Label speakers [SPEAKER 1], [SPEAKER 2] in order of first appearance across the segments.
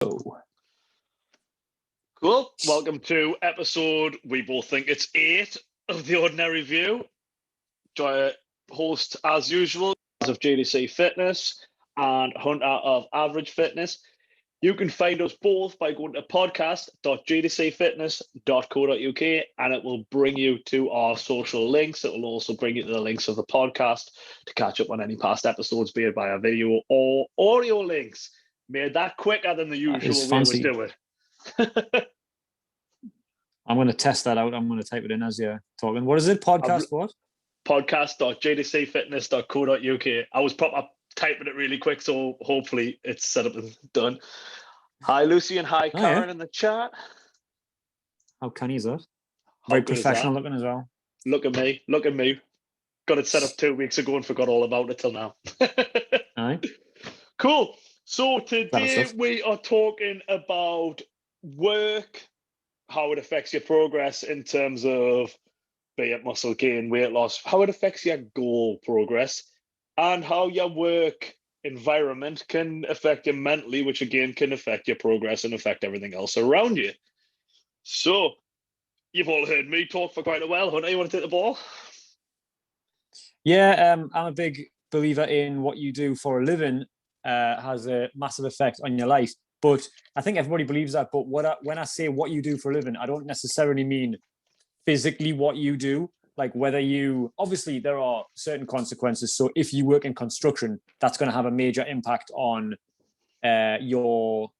[SPEAKER 1] Cool. Welcome to episode, we both think it's 8 of The Ordinary View. Host, as usual, of GDC Fitness and Hunter of Average Fitness. You can find us both by going to podcast.gdcfitness.co.uk and it will bring you to our social links. It will also bring you to the links of the podcast to catch up on any past episodes, be it via video or audio links. Made that quicker than the usual way we do it.
[SPEAKER 2] I'm going to test that out. I'm going to type it in as you're talking. What is it? Podcast what?
[SPEAKER 1] Podcast.gdcfitness.co.uk. I was proper typing it really quick, so hopefully it's set up and done. Hi, Lucy, and hi, Karen, in the chat.
[SPEAKER 2] How canny is that? Very professional looking as well.
[SPEAKER 1] Look at me. Look at me. Got it set up 2 weeks ago and forgot all about it till now.
[SPEAKER 2] Aye.
[SPEAKER 1] Cool. So today we are talking about work, how it affects your progress in terms of be it muscle gain, weight loss, how it affects your goal progress, and how your work environment can affect you mentally, which again can affect your progress and affect everything else around you. So you've all heard me talk for quite a while. Hunter, you want to take the ball?
[SPEAKER 2] Yeah, I'm a big believer in what you do for a living has a massive effect on your life. But I think everybody believes that. But when I say what you do for a living, I don't necessarily mean physically what you do. Like whether you, obviously there are certain consequences. So if you work in construction, that's going to have a major impact on your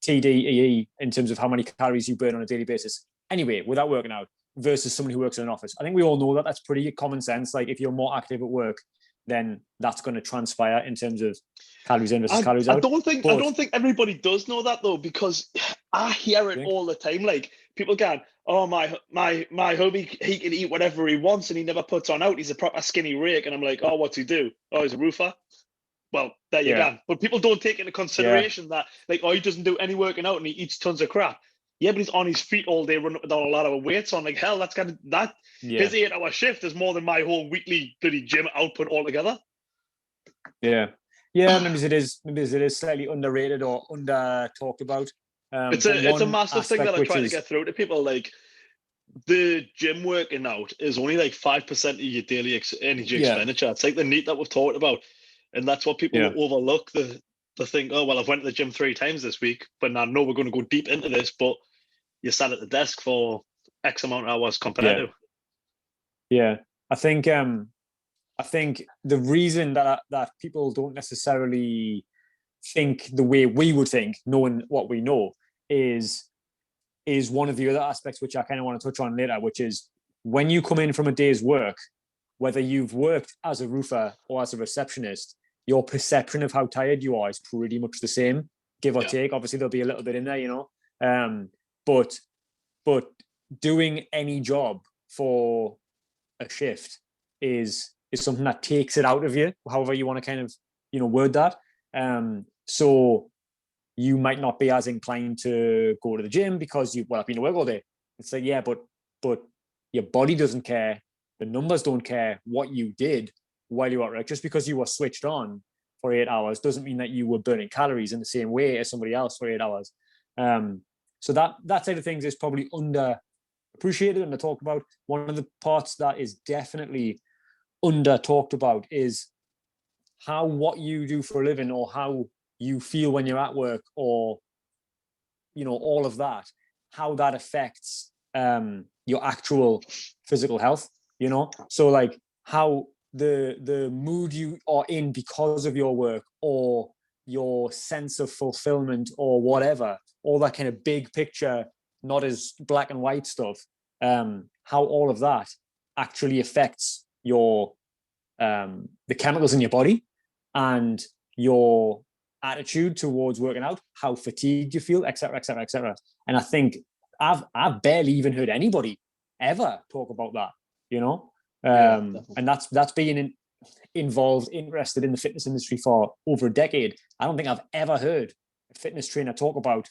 [SPEAKER 2] TDEE in terms of how many calories you burn on a daily basis. Anyway, without working out versus somebody who works in an office. I think we all know that that's pretty common sense. Like if you're more active at work, then that's going to transpire in terms of calories in versus calories out.
[SPEAKER 1] I don't think everybody does know that though, because I hear it all the time. Like people can, oh my hubby, he can eat whatever he wants and he never puts on out. He's a proper skinny rake, and I'm like, oh, what's he do? Oh, he's a roofer. Well, there you go. But people don't take into consideration that, like, oh, he doesn't do any working out and he eats tons of crap. Yeah, but he's on his feet all day running up and down a lot of weights on. Like, hell, his 8-hour shift is more than my whole weekly bloody gym output altogether.
[SPEAKER 2] Yeah, maybe it is slightly underrated or under talked about.
[SPEAKER 1] It's a massive thing that I try to get through to people. Like the gym working out is only like 5% of your daily energy expenditure. It's like the NEAT that we've talked about, and that's what people overlook. The think, oh well, I've went to the gym 3 times this week, but now I know we're going to go deep into this. But you sat at the desk for X amount of hours compared to.
[SPEAKER 2] Yeah, I think the reason that people don't necessarily think the way we would think, knowing what we know, is one of the other aspects which I kind of want to touch on later, which is when you come in from a day's work, whether you've worked as a roofer or as a receptionist, your perception of how tired you are is pretty much the same, give or take. Obviously, there'll be a little bit in there, you know. But doing any job for a shift is something that takes it out of you, however you want to kind of, you know, word that. So you might not be as inclined to go to the gym because I've been to work all day. It's like, yeah, but your body doesn't care. The numbers don't care what you did while you were at work. Just because you were switched on for 8 hours doesn't mean that you were burning calories in the same way as somebody else for 8 hours. So that side of things is probably underappreciated and talked about. One of the parts that is definitely under talked about is how what you do for a living or how you feel when you're at work, or, you know, all of that, how that affects your actual physical health, you know. So like how the mood you are in because of your work, or your sense of fulfillment, or whatever, all that kind of big picture, not as black and white stuff, how all of that actually affects your the chemicals in your body and your attitude towards working out, how fatigued you feel, etc., etc., etc. And I think I've barely even heard anybody ever talk about that, you know. And that's being interested in the fitness industry for over a decade. I don't think I've ever heard a fitness trainer talk about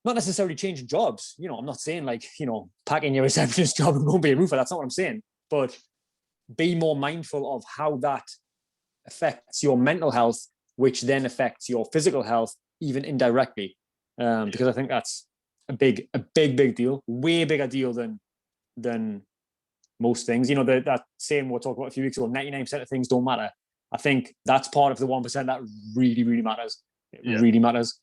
[SPEAKER 2] not necessarily changing jobs. You know, I'm not saying like, you know, packing your receptionist job and go be a roofer. That's not what I'm saying. But be more mindful of how that affects your mental health which then affects your physical health even indirectly. Because I think that's a big deal, way bigger deal than most things. That saying we'll talk about a few weeks ago, 99% of things don't matter. I think that's part of the 1% that really, really matters. It really matters.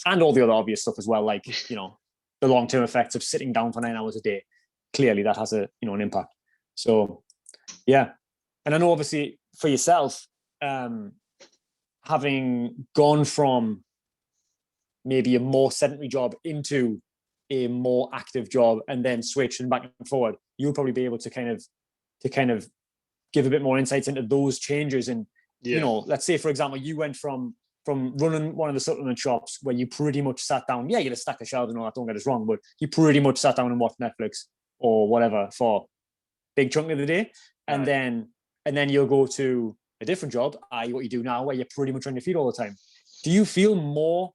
[SPEAKER 2] And all the other obvious stuff as well, like, the long-term effects of sitting down for 9 hours a day. Clearly that has an impact. So, yeah. And I know obviously for yourself, having gone from maybe a more sedentary job into a more active job and then switch and back and forward, you'll probably be able to kind of give a bit more insights into those changes. And, let's say, for example, you went from running one of the supplement shops where you pretty much sat down, you had a stack of shelves and all that, don't get us wrong, but you pretty much sat down and watched Netflix or whatever for a big chunk of the day. And then you'll go to a different job, i.e. what you do now, where you're pretty much on your feet all the time. Do you feel more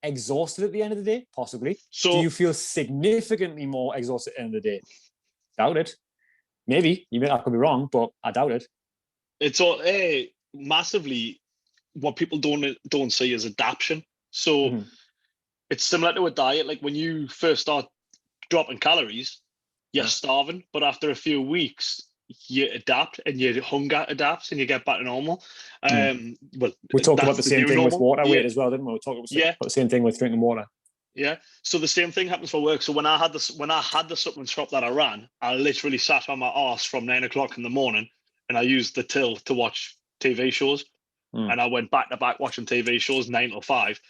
[SPEAKER 2] exhausted at the end of the day? Possibly. So, do you feel significantly more exhausted at the end of the day? Doubt it. Maybe. I could be wrong, but I doubt it.
[SPEAKER 1] It's all massively what people don't see is adaptation. So it's similar to a diet. Like when you first start dropping calories, you're starving, but after a few weeks, you adapt and your hunger adapts and you get back to normal. Well,
[SPEAKER 2] we talked about the same thing with water weight as well, didn't we? We talked about the same thing with drinking water.
[SPEAKER 1] Yeah. So the same thing happens for work. So when I had the supplement shop that I ran, I literally sat on my arse from 9 o'clock in the morning and I used the till to watch TV shows. And I went back to back watching TV shows 9 till 5.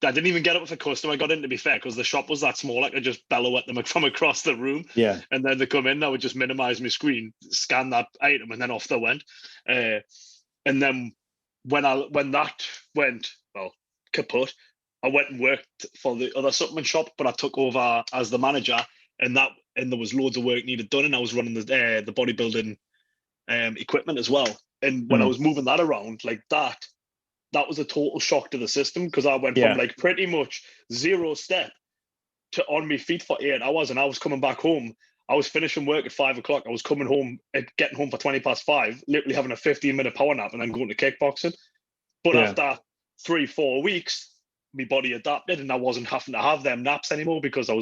[SPEAKER 1] I didn't even get up with a customer. I got in, to be fair, because the shop was that small. I could just bellow at them from across the room.
[SPEAKER 2] Yeah.
[SPEAKER 1] And then they come in, I would just minimize my screen, scan that item, and then off they went. And then when that went, kaput, I went and worked for the other supplement shop, but I took over as the manager, and there was loads of work needed done, and I was running the bodybuilding equipment as well. And when I was moving that around like that was a total shock to the system, because I went from like pretty much 0 step to on my feet for 8 hours, and I was coming back home. I was finishing work at 5 o'clock. I was coming home and getting home for 5:20, literally having a 15-minute power nap and then going to kickboxing. But after 3-4 weeks, my body adapted and I wasn't having to have them naps anymore because I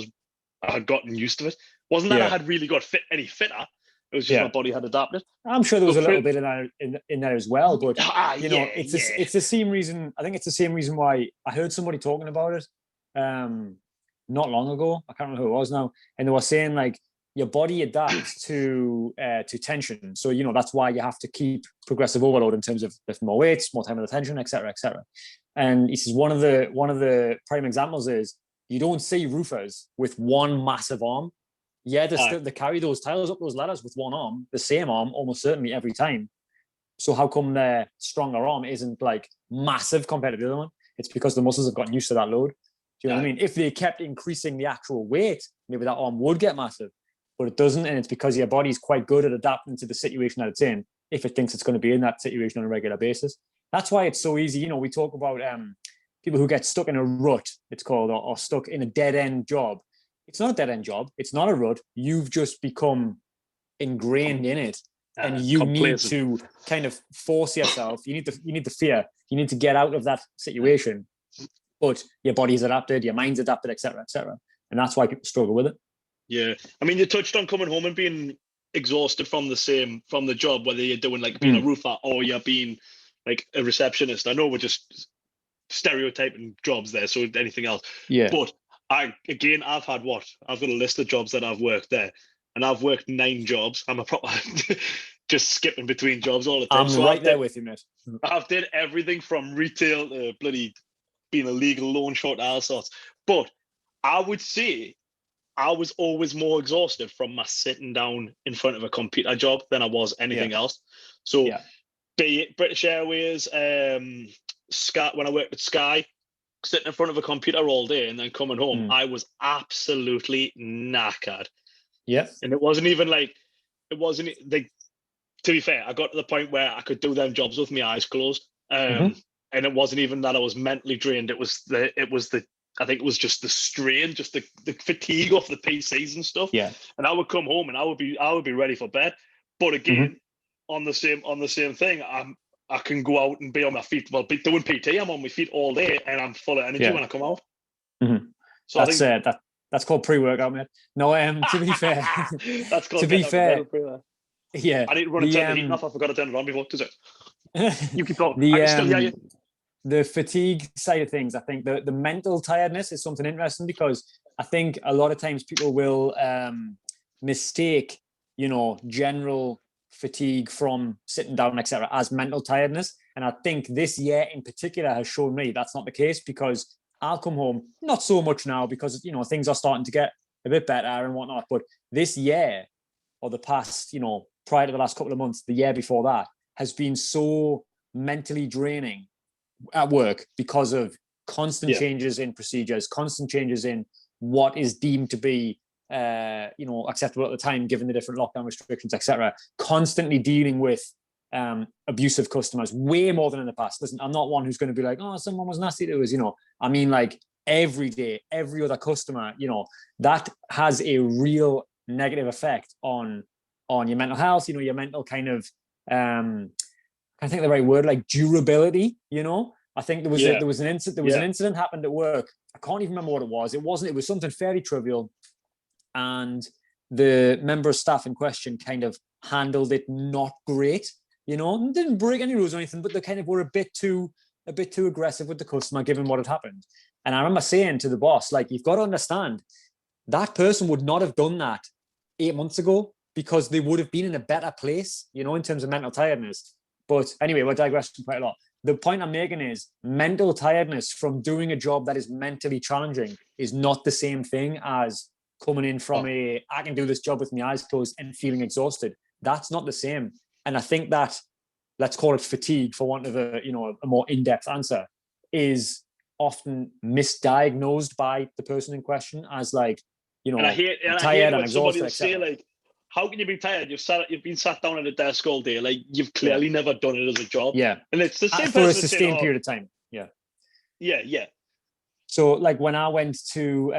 [SPEAKER 1] had gotten used to it. Wasn't that I had really got any fitter. It was just my body had adapted.
[SPEAKER 2] I'm sure there was a little bit in there as well, but it's the same reason. I think it's the same reason why I heard somebody talking about it not long ago. I can't remember who it was now, and they were saying like your body adapts to tension. So that's why you have to keep progressive overload in terms of lifting more weights, more time with attention, etc., etc. And he says one of the prime examples is you don't see roofers with one massive arm. Yeah, they carry those tiles up those ladders with one arm, the same arm, almost certainly every time. So how come their stronger arm isn't like massive compared to the other one? It's because the muscles have gotten used to that load. Do you know what I mean? If they kept increasing the actual weight, maybe that arm would get massive, but it doesn't. And it's because your body's quite good at adapting to the situation that it's in if it thinks it's going to be in that situation on a regular basis. That's why it's so easy. We talk about people who get stuck in a rut, it's called, or stuck in a dead-end job. It's not a dead-end job. It's not a rut. You've just become ingrained in it, and you need to kind of force yourself. You need the fear. You need to get out of that situation. But your body's adapted, your mind's adapted, etc., etc., and that's why people struggle with it.
[SPEAKER 1] Yeah, I mean, you touched on coming home and being exhausted from the job, whether you're doing like being a roofer or you're being like a receptionist. I know we're just stereotyping jobs there, so anything else.
[SPEAKER 2] Yeah.
[SPEAKER 1] But I've got a list of jobs that I've worked there, and I've worked 9 jobs. I'm a proper just skipping between jobs all the time.
[SPEAKER 2] I'm right there with you, mate.
[SPEAKER 1] I've did everything from retail to bloody being a legal loan shark, all sorts. But I would say I was always more exhausted from my sitting down in front of a computer job than I was anything else. So be it British Airways, Sky, when I worked at Sky, sitting in front of a computer all day and then coming home, I was absolutely knackered.
[SPEAKER 2] Yeah.
[SPEAKER 1] And it wasn't like, to be fair, I got to the point where I could do them jobs with my eyes closed. And it wasn't even that I was mentally drained. I think it was just the strain, just the fatigue off the PCs and stuff.
[SPEAKER 2] Yeah.
[SPEAKER 1] And I would come home and I would be ready for bed. But again, on the same thing, I can go out and be on my feet. Well, doing PT, I'm on my feet all day, and I'm full of energy when I come out.
[SPEAKER 2] Mm-hmm. So that's that's called pre-workout, mate. No, to be fair,
[SPEAKER 1] that's called
[SPEAKER 2] to be fair, yeah.
[SPEAKER 1] I need to run and turn the heat off. I forgot to turn it on before. Does it? You keep going. I can still hear you.
[SPEAKER 2] The fatigue side of things, I think the mental tiredness is something interesting, because I think a lot of times people will mistake, general fatigue from sitting down, etc., as mental tiredness. And I think this year in particular has shown me that's not the case, because I'll come home, not so much now because, things are starting to get a bit better and whatnot. But this year, or the past, prior to the last couple of months, the year before that, has been so mentally draining at work because of constant changes in procedures, constant changes in what is deemed to be acceptable at the time, given the different lockdown restrictions, etc. Constantly dealing with abusive customers, way more than in the past. Listen, I'm not one who's going to be like, oh, someone was nasty to us, I mean, like every day, every other customer, that has a real negative effect on your mental health, your mental kind of I think the right word, like durability, I think there was an incident happened at work. I can't even remember what it was. It was something fairly trivial, and the member of staff in question kind of handled it not great, didn't break any rules or anything, but they kind of were a bit too aggressive with the customer given what had happened. And I remember saying to the boss, like, you've got to understand, that person would not have done that 8 months ago, because they would have been in a better place, in terms of mental tiredness. But anyway, we're digressing quite a lot. The point I'm making is mental tiredness from doing a job that is mentally challenging is not the same thing as coming in from I can do this job with my eyes closed and feeling exhausted. That's not the same. And I think that, let's call it fatigue for want of a more in-depth answer, is often misdiagnosed by the person in question as like,
[SPEAKER 1] and I hate
[SPEAKER 2] tired
[SPEAKER 1] when
[SPEAKER 2] and
[SPEAKER 1] somebody
[SPEAKER 2] exhausted,
[SPEAKER 1] will say like, how can you be tired? You've been sat down at a desk all day. Like, you've clearly never done it as a job.
[SPEAKER 2] Yeah.
[SPEAKER 1] And it's the same
[SPEAKER 2] for a
[SPEAKER 1] person
[SPEAKER 2] sustained period of time. Yeah.
[SPEAKER 1] Yeah.
[SPEAKER 2] So like when I went to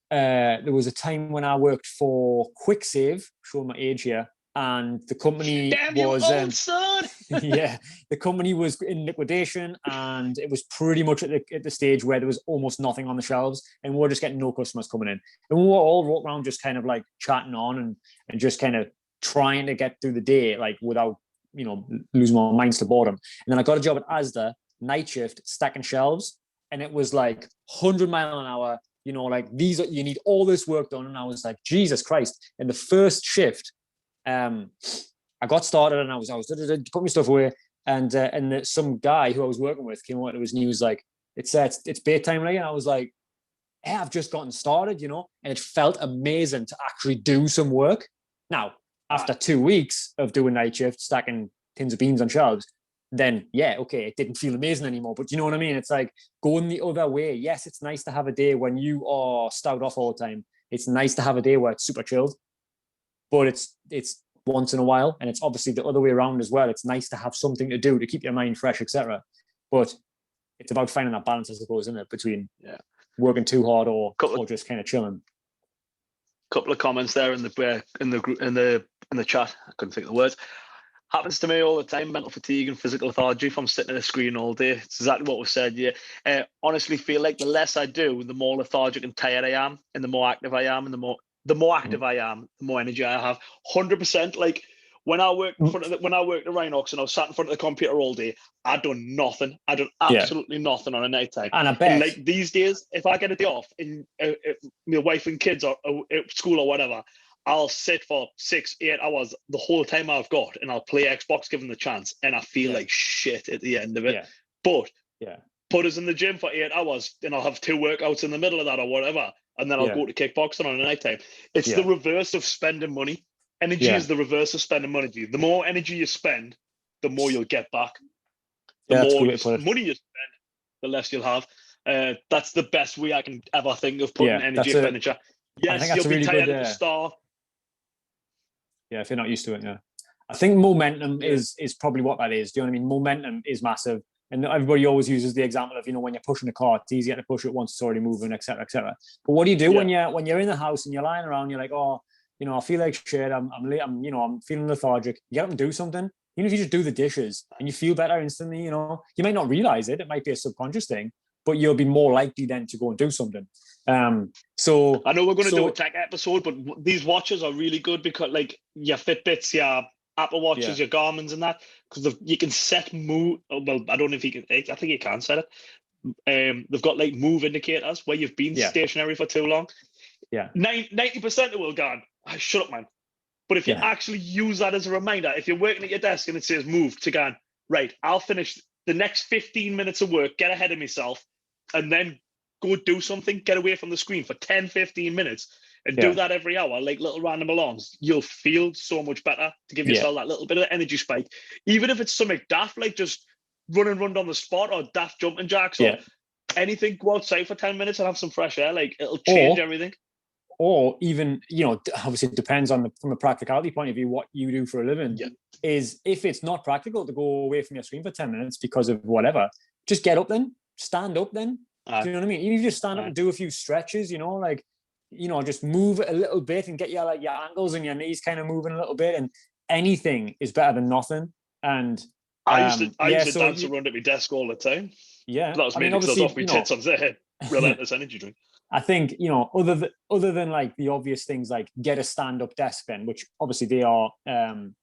[SPEAKER 2] there was a time when I worked for QuickSave, showing my age here, and the company was
[SPEAKER 1] old son.
[SPEAKER 2] yeah, the company was in liquidation, and it was pretty much at the stage where there was almost nothing on the shelves, and we were just getting no customers coming in, and we were all walking around just kind of like chatting on and just kind of trying to get through the day, like without losing our minds to boredom. And then I got a job at Asda, night shift, stacking shelves, and it was like 100 miles an hour. Like you need all this work done, and I was like, Jesus Christ! In the first shift, I got started and I was putting my stuff away, and some guy who I was working with came out to us and he was like, it's bait time, right? And I was like, hey, I've just gotten started, and it felt amazing to actually do some work. Now, after 2 weeks of doing night shift, stacking tins of beans on shelves, then it didn't feel amazing anymore. But you know what I mean? It's like going the other way. Yes, it's nice to have a day when you are stowed off all the time. It's nice to have a day where it's super chilled, but it's once in a while, and it's obviously the other way around as well. It's nice to have something to do to keep your mind fresh, etc. But it's about finding that balance, I suppose, isn't it, between working too hard or just kind of chilling.
[SPEAKER 1] Couple of comments there in the chat. I couldn't think of the words. Happens to me all the time, mental fatigue and physical lethargy from sitting at a screen all day. It's exactly what was said. Honestly feel like the less I do, the more lethargic and tired I am, and the more active I am, and the more active I am, the more energy I have. 100%. Like when I worked at Rhinox and I was sat in front of the computer all day, I'd done nothing. I done absolutely nothing on a night time.
[SPEAKER 2] And I bet,
[SPEAKER 1] like these days, if I get a day off and my wife and kids are at school or whatever, I'll sit for 6-8 hours the whole time I've got, and I'll play Xbox given the chance, and I feel like shit at the end of it. But put us in the gym for 8 hours, and I'll have 2 workouts in the middle of that or whatever, and then I'll go to kickboxing on a night time. It's the reverse of spending money. Energy is the reverse of spending money. The more energy you spend, the more you'll get back. The more money you spend, the less you'll have. That's the best way I can ever think of putting energy expenditure. Yes, you'll be tired at the start.
[SPEAKER 2] Yeah, if you're not used to it, I think momentum is probably what that is. Do you know what I mean? Momentum is massive. And everybody always uses the example of, when you're pushing a car, it's easier to push it once it's already moving, etc., etc. But what do you do when you're in the house and you're lying around, you're like, oh, I feel like shit, I'm feeling lethargic. You get up and do something. Even if you just do the dishes and you feel better instantly, you know, you might not realize it. It might be a subconscious thing, but you'll be more likely then to go and do something. So
[SPEAKER 1] I know we're going to do a tech episode, but these watches are really good because, like, your Fitbits, your Apple Watches, your Garmin's, and that, because you can set move. Well, I don't know if you can. I think you can set it. They've got like move indicators where you've been stationary for too long.
[SPEAKER 2] Yeah,
[SPEAKER 1] 90% of will gone. Shut up, man. But if you actually use that as a reminder, if you're working at your desk and it says move to go, right, I'll finish the next 15 minutes of work, get ahead of myself, and then go do something, get away from the screen for 10, 15 minutes, and do that every hour, like little random alarms, you'll feel so much better to give yourself that little bit of energy spike. Even if it's something daft, like just run and run on the spot, or daft jumping jacks, or anything, go outside for 10 minutes and have some fresh air. Like, it'll change everything.
[SPEAKER 2] Or even, you know, obviously it depends on from a practicality point of view, what you do for a living. Is if it's not practical to go away from your screen for 10 minutes because of whatever, just get up then, stand up then. Do you know what I mean? Even if you just stand up and do a few stretches, you know, like, you know, just move a little bit and get your ankles and your knees kind of moving a little bit, and anything is better than nothing. And
[SPEAKER 1] I used to dance around at my desk all the time.
[SPEAKER 2] Yeah.
[SPEAKER 1] But that was mainly because I was off my tits on there. Relentless energy drink.
[SPEAKER 2] I think, you know, other than like the obvious things like get a stand-up desk then, which obviously they are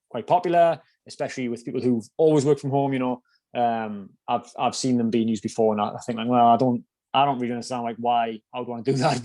[SPEAKER 2] quite popular, especially with people who've always worked from home, you know. I've seen them being used before, and I think like, well, I don't really understand like why I would want to do that,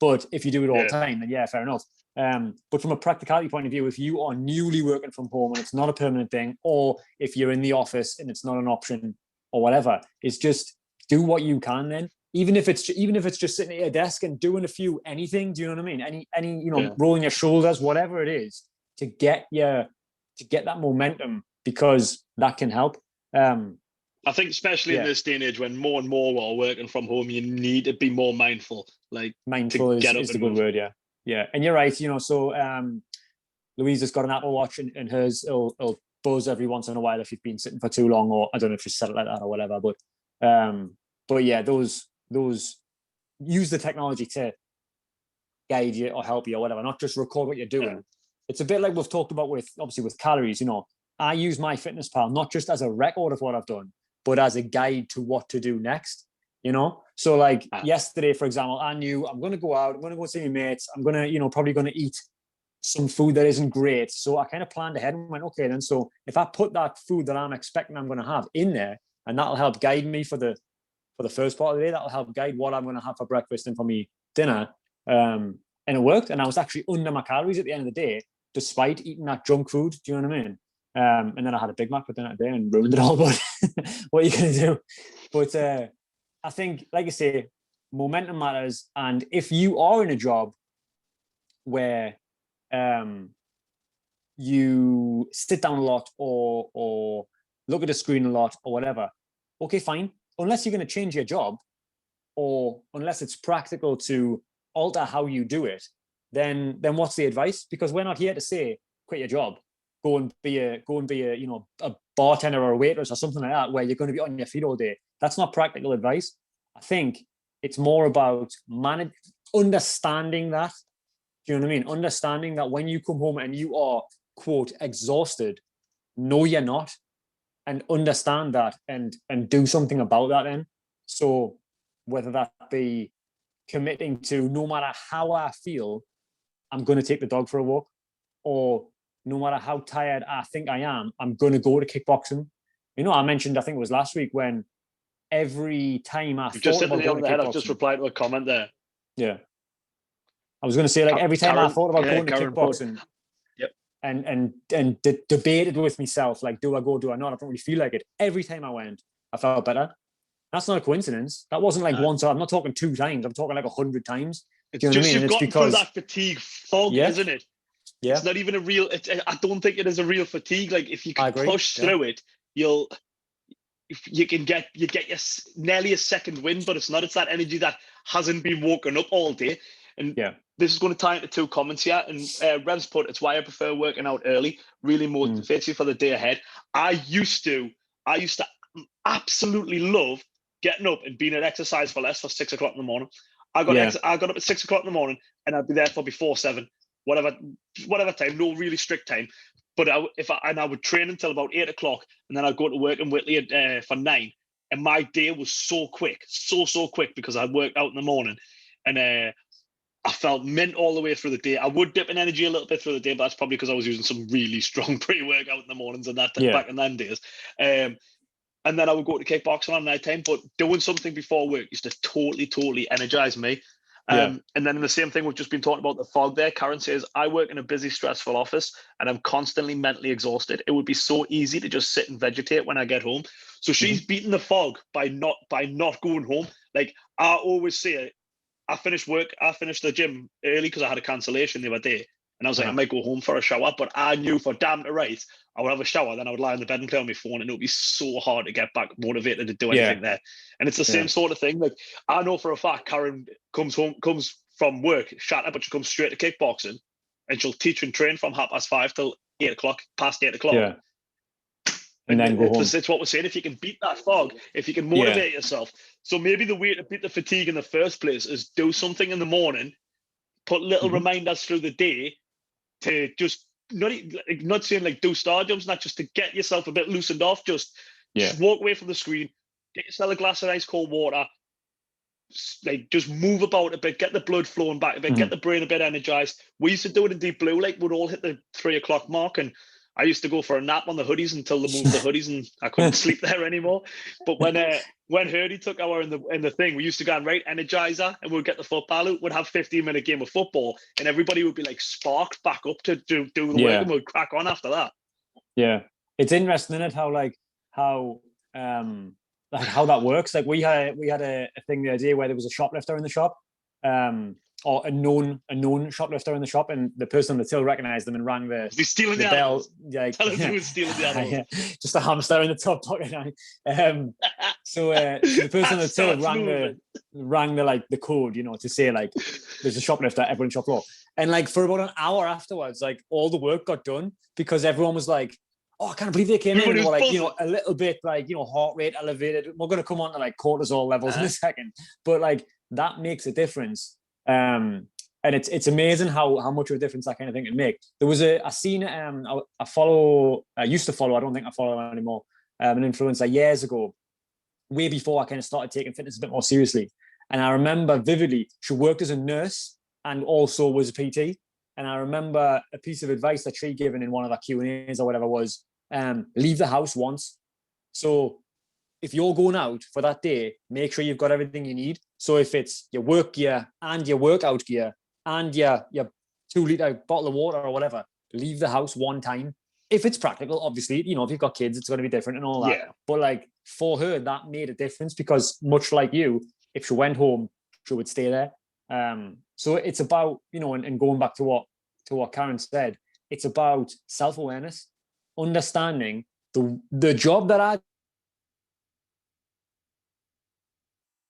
[SPEAKER 2] but if you do it all the time, then fair enough. But from a practicality point of view, if you are newly working from home and it's not a permanent thing, or if you're in the office and it's not an option or whatever, it's just do what you can then. Even if it's just sitting at your desk and doing a few anything, do you know what I mean? Any you know, rolling your shoulders, whatever it is, to get that momentum, because that can help.
[SPEAKER 1] I think especially in this day and age when more and more are working from home, you need to be more mindful. Like,
[SPEAKER 2] mindful is the good word, yeah. And you're right, you know. So Louisa's got an Apple Watch, and hers will buzz every once in a while if you've been sitting for too long, or I don't know if she's set it like that or whatever. But yeah, those use the technology to guide you or help you or whatever, not just record what you're doing. It's a bit like we've talked about with calories, you know. I use MyFitnessPal not just as a record of what I've done, but as a guide to what to do next, you know. So like yesterday, for example, I knew I'm going to go out, I'm going to go see my mates, I'm going to, you know, probably going to eat some food that isn't great. So I kind of planned ahead and went, okay, then, so if I put that food that I'm expecting I'm going to have in there, and that'll help guide me for the first part of the day, that'll help guide what I'm going to have for breakfast and for me dinner. And it worked. And I was actually under my calories at the end of the day, despite eating that junk food. Do you know what I mean? And then I had a Big Mac for dinner today and ruined it all, but what are you going to do? But I think, like I say, momentum matters. And if you are in a job where you sit down a lot or look at the screen a lot or whatever, okay, fine. Unless you're going to change your job, or unless it's practical to alter how you do it, then what's the advice? Because we're not here to say quit your job, go and be a you know, a bartender or a waitress or something like that, where you're going to be on your feet all day. That's not practical advice. I think it's more about understanding that. Do you know what I mean? Understanding that when you come home and you are, quote, exhausted, no, you're not. And understand that and do something about that then. So whether that be committing to, no matter how I feel, I'm going to take the dog for a walk, or no matter how tired I think I am, I'm going to go to kickboxing. You know, I mentioned, I think it was last week, when every time I
[SPEAKER 1] just hit me on the head, I've just replied to a comment there.
[SPEAKER 2] Yeah. I was going to say, like, every time I thought about going to kickboxing, and debated with myself, like, do I go, do I not? I don't really feel like it. Every time I went, I felt better. That's not a coincidence. That wasn't like once. I'm not talking 2 times. I'm talking like 100 times.
[SPEAKER 1] It's just, you've gotten through that fatigue fog, isn't it?
[SPEAKER 2] Yeah.
[SPEAKER 1] It's not even a real. I don't think it is a real fatigue. Like, if you can push through it, you get your nearly a second win, but it's not. It's that energy that hasn't been woken up all day. And this is going to tie into 2 comments here. And Rev's put, it's why I prefer working out early. Really motivates you for the day ahead. I used to absolutely love getting up and being at exercise for less for 6 o'clock in the morning. I got up at 6 o'clock in the morning, and I'd be there for before 7, whatever time, no really strict time. But I would train until about 8 o'clock, and then I'd go to work in Whitley for 9. And my day was so quick, so quick, because I worked out in the morning, and I felt mint all the way through the day. I would dip in energy a little bit through the day, but that's probably because I was using some really strong pre-workout in the mornings and that back in them days. And then I would go to kickboxing on night time, but doing something before work used to totally energize me. And then the same thing we've just been talking about, the fog there. Karen says, I work in a busy, stressful office and I'm constantly mentally exhausted. It would be so easy to just sit and vegetate when I get home. So she's beating the fog by not going home. Like I always say, I finished the gym early because I had a cancellation the other day. And I was like, I might go home for a shower, but I knew for damn to right, I would have a shower, then I would lie in the bed and play on my phone, and it would be so hard to get back motivated to do anything there. And it's the same sort of thing. Like I know for a fact Karen comes from work, shattered, but she comes straight to kickboxing, and she'll teach and train from 5:30 till 8 o'clock, past 8 o'clock.
[SPEAKER 2] Yeah. And then go home.
[SPEAKER 1] It's what we're saying. If you can beat that fog, if you can motivate yourself. So maybe the way to beat the fatigue in the first place is do something in the morning, put little reminders through the day to just not saying like do star jumps, not just to get yourself a bit loosened off, just walk away from the screen, get yourself a glass of ice cold water, like just move about a bit, get the blood flowing back a bit, get the brain a bit energized. We used to do it in Deep Blue, like we'd all hit the 3 o'clock mark, and I used to go for a nap on the hoodies until they moved the hoodies and I couldn't sleep there anymore. But when Hurdy took our in the thing, we used to go and Energizer, and we'd get the football out. We'd have 15-minute game of football, and everybody would be like sparked back up to do the work, and we'd crack on after that. Yeah,
[SPEAKER 2] it's interesting, isn't it? How that works. Like we had a thing the other day where there was a shoplifter in the shop. Or a known shoplifter in the shop, and the person on the till recognized them and rang the bell.
[SPEAKER 1] Like, tell us who was stealing the animals.
[SPEAKER 2] Just a hamster in the top pocket. So the person on the till rang the code, to say like there's a shoplifter, everyone shop floor. And like for about an hour afterwards, like all the work got done because everyone was like, oh, I can't believe they came in. And they were like, a little bit like, heart rate elevated. We're going to come on to like cortisol levels in a second. But like that makes a difference. And it's amazing how much of a difference that kind of thing can make. There was I used to follow, I don't think I follow anymore, an influencer years ago, way before I kind of started taking fitness a bit more seriously. And I remember vividly, she worked as a nurse and also was a PT. And I remember a piece of advice that she'd given in one of her Q&As or whatever was, leave the house once. So if you're going out for that day, make sure you've got everything you need. So if it's your work gear and your workout gear and your 2-liter bottle of water or whatever, leave the house one time. If it's practical, obviously, if you've got kids, it's going to be different and all that. Yeah. But like for her, that made a difference because much like you, if she went home, she would stay there. So it's about, and going back to what Karen said, it's about self-awareness, understanding the job that I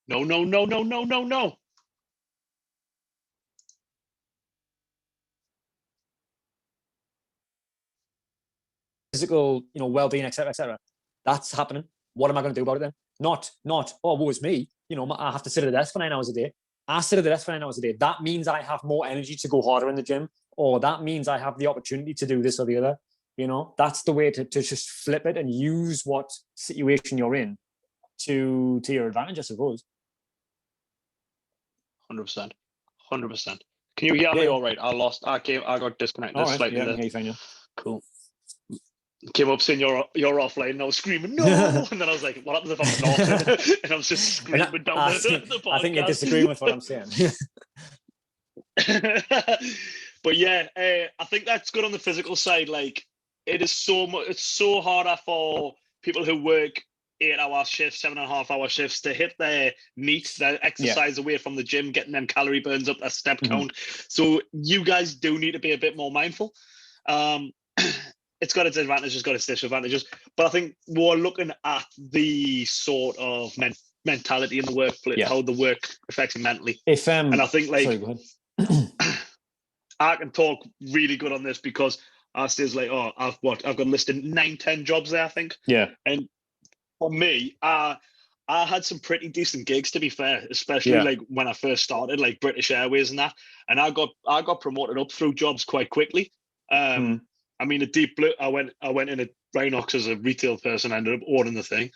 [SPEAKER 1] No.
[SPEAKER 2] Physical, well-being, etc. That's happening. What am I going to do about it then? Not, oh, woe is me. I have to sit at a desk for 9 hours a day. I sit at the desk for 9 hours a day. That means I have more energy to go harder in the gym, or that means I have the opportunity to do this or the other. That's the way to just flip it and use what situation you're in to your advantage, I suppose.
[SPEAKER 1] 100%. Can you hear me all right? I got disconnected slightly.
[SPEAKER 2] Yeah, okay, fine, yeah.
[SPEAKER 1] Cool. Came up saying you're offline, and I was screaming no, and then I was like, "What happens if I'm not?" And I was just screaming down the podcast.
[SPEAKER 2] I think you're disagreeing with what I'm saying.
[SPEAKER 1] But yeah, I think that's good on the physical side. Like, it is so much. It's so harder for people who work 8-hour shifts, 7.5-hour shifts to hit their NEAT, their exercise away from the gym, getting them calorie burns up, their step count. So you guys do need to be a bit more mindful. It's got its advantages, got its disadvantages, but I think we're looking at the sort of mentality in the workplace, how the work affects you mentally. And I think like I can talk really good on this because I was like, I've got listed 9-10 jobs there, I think.
[SPEAKER 2] Yeah.
[SPEAKER 1] And for me, I had some pretty decent gigs, to be fair, especially like when I first started, like British Airways and that. And I got promoted up through jobs quite quickly. I mean, a Deep Blue. I went in at Rhinox as a retail person. I ended up owning the thing.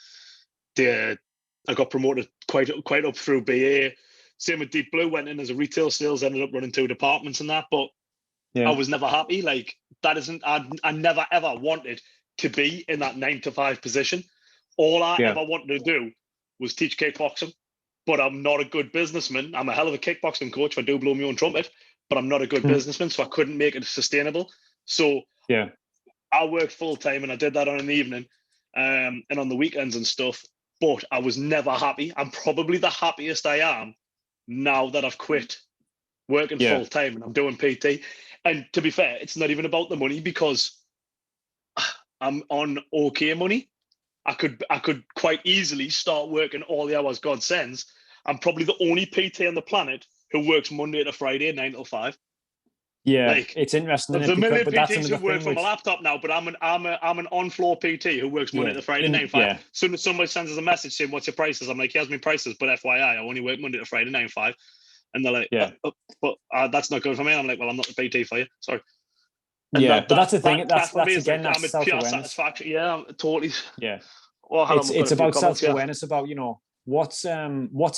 [SPEAKER 1] I got promoted quite up through BA. Same with Deep Blue. Went in as a retail sales. Ended up running 2 departments and that. But I was never happy. Like that isn't. I never ever wanted to be in that 9 to 5 position. All I ever wanted to do was teach kickboxing. But I'm not a good businessman. I'm a hell of a kickboxing coach. If I do blow my own trumpet, but I'm not a good businessman, so I couldn't make it sustainable. So I worked full time, and I did that on an evening, and on the weekends and stuff. But I was never happy. I'm probably the happiest I am now that I've quit working full time and I'm doing PT. And to be fair, it's not even about the money because I'm on okay money. I could quite easily start working all the hours God sends. I'm probably the only PT on the planet who works Monday to Friday, 9 till 5.
[SPEAKER 2] Yeah,
[SPEAKER 1] like,
[SPEAKER 2] it's interesting.
[SPEAKER 1] There's a million
[SPEAKER 2] but
[SPEAKER 1] PTs who work from a laptop now, but I'm an on-floor PT who works Monday to Friday, 9 to 5. Soon as somebody sends us a message saying, "What's your prices?" I'm like, "Here's my prices, but FYI, I only work Monday to Friday, 9 to 5." And they're like, but that's not good for me. I'm like, "Well, I'm not the PT for you. Sorry." And
[SPEAKER 2] but that's the thing. That's
[SPEAKER 1] again,
[SPEAKER 2] that's
[SPEAKER 1] I'm a pure
[SPEAKER 2] self-awareness.
[SPEAKER 1] satisfaction. Yeah, I'm totally.
[SPEAKER 2] Yeah,
[SPEAKER 1] it's
[SPEAKER 2] about self-awareness. About what's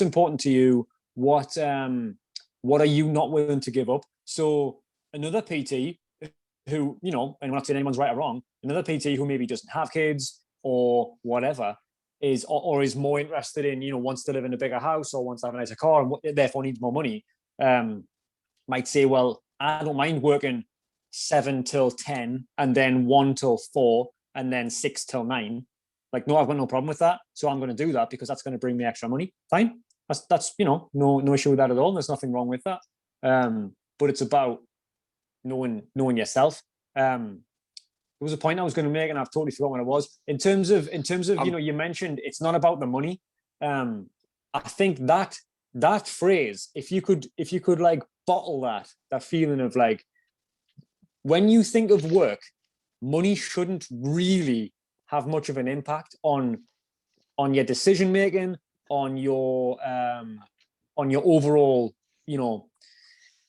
[SPEAKER 2] important to you. What are you not willing to give up? So another PT who, and I'm not saying anyone's right or wrong, another PT who maybe doesn't have kids or whatever is more interested in, wants to live in a bigger house or wants to have a nicer car and therefore needs more money, might say, well, I don't mind working 7 till 10 and then 1 till 4 and then 6 till 9. Like, no, I've got no problem with that. So I'm going to do that because that's going to bring me extra money. Fine. That's no issue with that at all. There's nothing wrong with that. But it's about knowing yourself. There was a point I was going to make, and I've totally forgotten what it was. In terms of you mentioned it's not about the money. I think that phrase, if you could like bottle that feeling of like, when you think of work, money shouldn't really have much of an impact on your decision making, on your overall,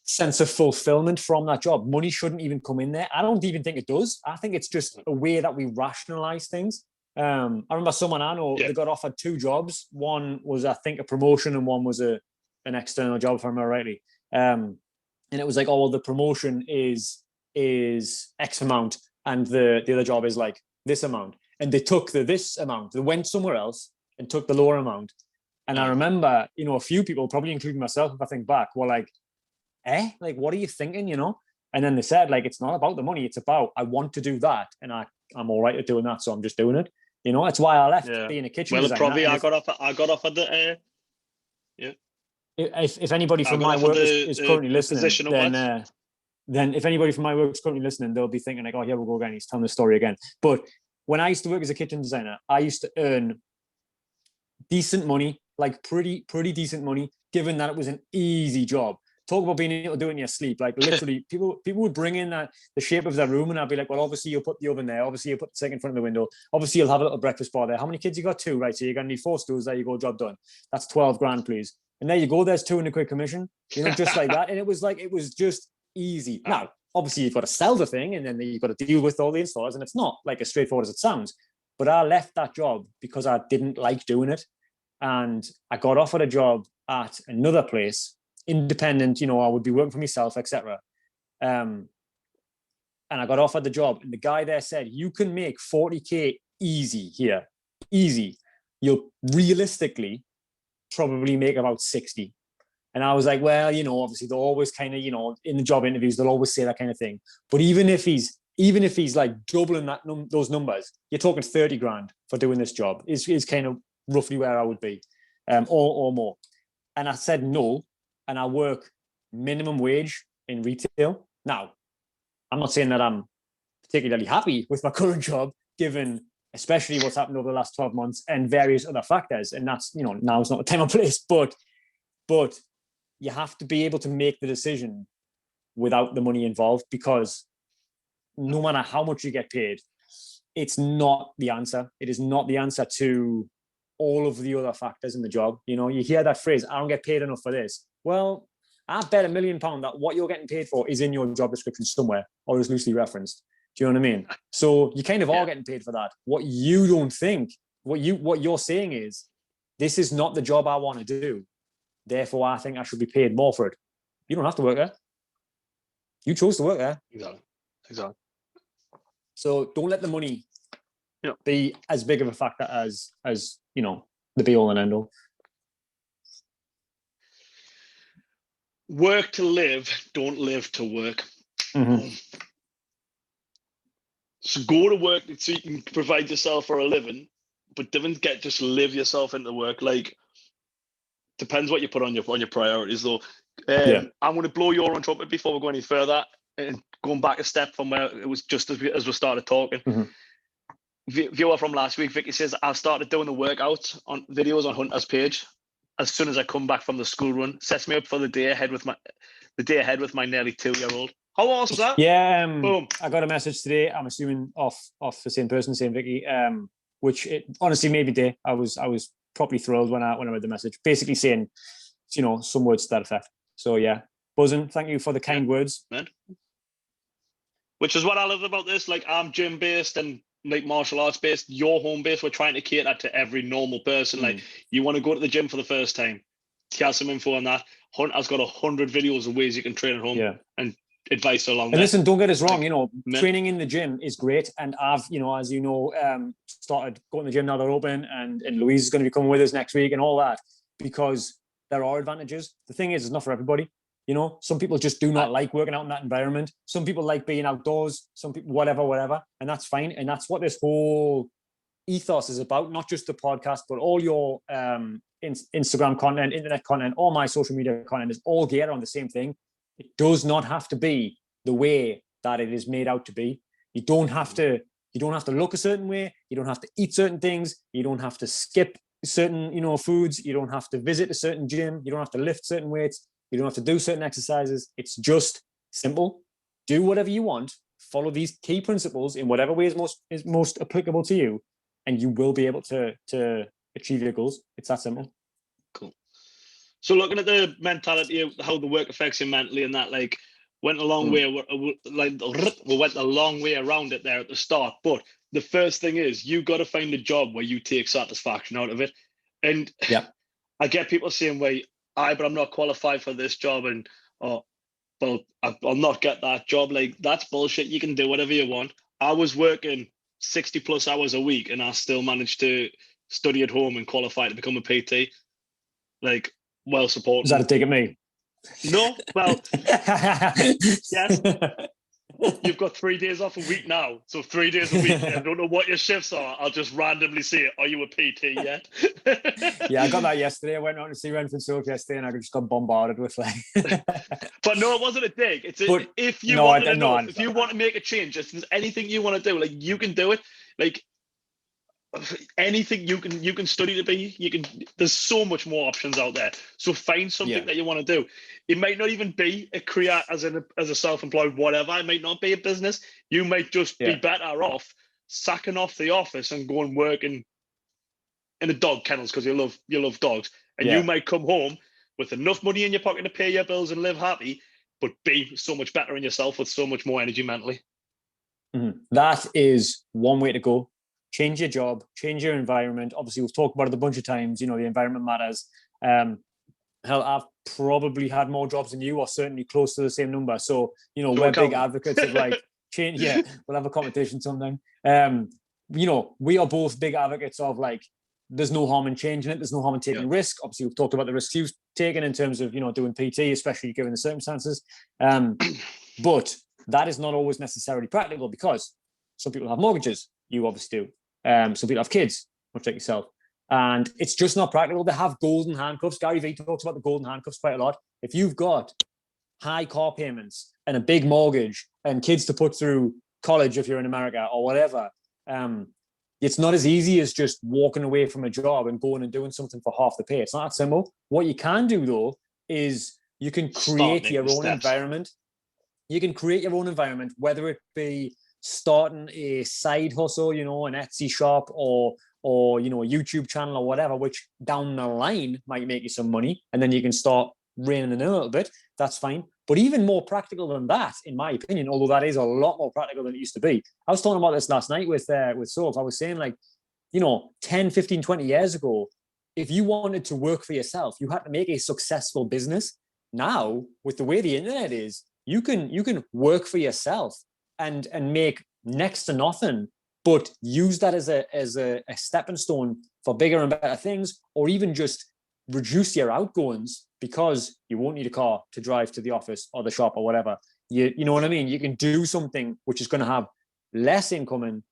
[SPEAKER 2] sense of fulfillment from that job. Money shouldn't even come in there. I don't even think it does. I think it's just a way that we rationalize things. I remember someone I know, they got offered 2 jobs. One was, I think, a promotion, and one was an external job, if I remember rightly. And it was like, oh, well, the promotion is X amount, and the other job is like this amount. And they took this amount. They went somewhere else and took the lower amount. And I remember, a few people, probably including myself, if I think back, were like, like, what are you thinking, And then they said, like, it's not about the money. It's about, I want to do that. And I'm all right at doing that. So I'm just doing it. That's why I left being a kitchen designer.
[SPEAKER 1] Probably I got offered the,
[SPEAKER 2] If anybody from my work is currently listening, then if anybody from my work is currently listening, they'll be thinking like, oh, here we go again. He's telling the story again. But when I used to work as a kitchen designer, I used to earn decent money, like pretty decent money, given that it was an easy job. Talk about being able to do it in your sleep. Like, literally, people would bring in the shape of their room, and I'd be like, well, obviously you'll put the oven there. Obviously you'll put the sink in front of the window. Obviously you'll have a little breakfast bar there. How many kids you got? 2, right? So you're going to need 4 stools. There you go, job done. That's 12 grand, please. And there you go. There's 2 in a quick commission, just like that. And it was just easy. Now, obviously you've got to sell the thing, and then you've got to deal with all the installers, and it's not like as straightforward as it sounds. But I left that job because I didn't like doing it. And I got offered a job at another place, independent, I would be working for myself, etc. And I got offered the job, and the guy there said, you can make 40K easy here. Easy. You'll realistically probably make about 60. And I was like, well, obviously they'll always kind of, in the job interviews, they'll always say that kind of thing. But even if he's like doubling those numbers, you're talking 30 grand for doing this job is kind of roughly where I would be, or more. And I said no, and I work minimum wage in retail. Now, I'm not saying that I'm particularly happy with my current job, given especially what's happened over the last 12 months and various other factors. And that's, now is not the time or place, but you have to be able to make the decision without the money involved, because no matter how much you get paid, it's not the answer. It is not the answer to all of the other factors in the job. You hear that phrase, I don't get paid enough for this. Well, I bet £1 million that what you're getting paid for is in your job description somewhere, or is loosely referenced. Do you know what I mean? So you kind of are
[SPEAKER 1] Yeah.
[SPEAKER 2] getting paid for that. What you don't think, what you're saying is, this is not the job I want to do. Therefore, I think I should be paid more for it. You don't have to work there. You chose to work there.
[SPEAKER 1] Exactly.
[SPEAKER 2] So don't let the money
[SPEAKER 1] Yeah.
[SPEAKER 2] be as big of a factor as you know, the be all and end all.
[SPEAKER 1] Work to live, don't live to work. So go to work so you can provide yourself for a living, but don't just live yourself into work. Like, depends what you put on your priorities, though. I'm going to blow your own trumpet before we go any further, and going back a step from where it was just as we started talking. Viewer from last week, Vicky says, I've started doing the workouts on videos on Hunter's page as soon as I come back from the school run. Sets me up for the day ahead with my nearly 2-year-old. How awesome is that?
[SPEAKER 2] Yeah,
[SPEAKER 1] boom.
[SPEAKER 2] I got a message today. I'm assuming off the same person, same Vicky. Which it honestly made me day. I was properly thrilled when I read the message, basically saying, you know, some words to that effect. So yeah, buzzing. Thank you for the kind words.
[SPEAKER 1] Man. Which is what I love about this. Like, I'm gym based and like martial arts based. You're home based. We're trying to cater to every normal person. Like, you want to go to the gym for the first time, get some info on that. Hunter's got 100 videos of ways you can train at home and advice along
[SPEAKER 2] and
[SPEAKER 1] there.
[SPEAKER 2] Listen, don't get us wrong. Like, you know, training in the gym is great, and I've, you know, as you know, started going to the gym now they're open, and Louise is going to be coming with us next week and all that, because there are advantages. The thing is, it's not for everybody. You know, some people just do not like working out in that environment. Some people like being outdoors. Some people, whatever, and that's fine. And that's what this whole ethos is about. Not just the podcast, but all your Instagram content, internet content, all my social media content is all geared on the same thing. It does not have to be the way that it is made out to be. You don't have to look a certain way. You don't have to eat certain things. You don't have to skip certain, you know, foods. You don't have to visit a certain gym. You don't have to lift certain weights. You don't have to do certain exercises. It's just simple. Do whatever you want. Follow these key principles in whatever way is most applicable to you, and you will be able to achieve your goals. It's that simple.
[SPEAKER 1] Cool. So looking at the mentality of how the work affects you mentally and that, like, went a long way, like we went a long way around it there at the start. But the first thing is, you got to find a job where you take satisfaction out of it. And I get people saying, "Wait, but I'm not qualified for this job," and well, I'll not get that job. Like, that's bullshit. You can do whatever you want. I was working 60 plus hours a week, and I still managed to study at home and qualify to become a PT. Like, well supported.
[SPEAKER 2] Is that a dig at me?
[SPEAKER 1] No, well, yes. You've got 3 days off a week now, so 3 days a week. I don't know what your shifts are. I'll just randomly say, "Are you a PT yet?"
[SPEAKER 2] Yeah, I got that yesterday. I went on to see Renfrew Soap yesterday, and I just got bombarded with like.
[SPEAKER 1] But no, it wasn't a dig. It's if you want to know, if you want to make a change, if there's anything you want to do, like, you can do it. Like, anything you can study to be, there's so much more options out there. So find something that you want to do. It might not even be a career as a self-employed whatever. It might not be a business. You might just be better off sacking off the office and go and work in a dog kennels because you love dogs, and you might come home with enough money in your pocket to pay your bills and live happy, but be so much better in yourself with so much more energy mentally.
[SPEAKER 2] That is one way to go. Change your job, change your environment. Obviously, we've talked about it a bunch of times. You know, the environment matters. Hell, I've probably had more jobs than you, or certainly close to the same number. So, you know, we're big advocates of like change. Yeah, we'll have a competition sometime. You know, we are both big advocates of like, there's no harm in changing it. There's no harm in taking risk. Obviously, we've talked about the risks you've taken in terms of, you know, doing PT, especially given the circumstances. But that is not always necessarily practical, because some people have mortgages. You obviously do. Some people have kids, much like yourself. And it's just not practical to have golden handcuffs. Gary Vee talks about the golden handcuffs quite a lot. If you've got high car payments and a big mortgage and kids to put through college if you're in America or whatever, it's not as easy as just walking away from a job and going and doing something for half the pay. It's not that simple. What you can do, though, is you can create your own environment. You can create your own environment, whether it be starting a side hustle, you know, an Etsy shop, or you know, a YouTube channel or whatever, which down the line might make you some money, and then you can start reining in a little bit, that's fine. But even more practical than that, in my opinion, although that is a lot more practical than it used to be. I was talking about this last night with Soph. I was saying, like, 10, 15, 20 years ago, if you wanted to work for yourself, you had to make a successful business. Now, with the way the internet is, you can work for yourself and make next to nothing, but use that as a stepping stone for bigger and better things, or even just reduce your outgoings because you won't need a car to drive to the office or the shop or whatever. You know what I mean? You can do something which is going to have less income,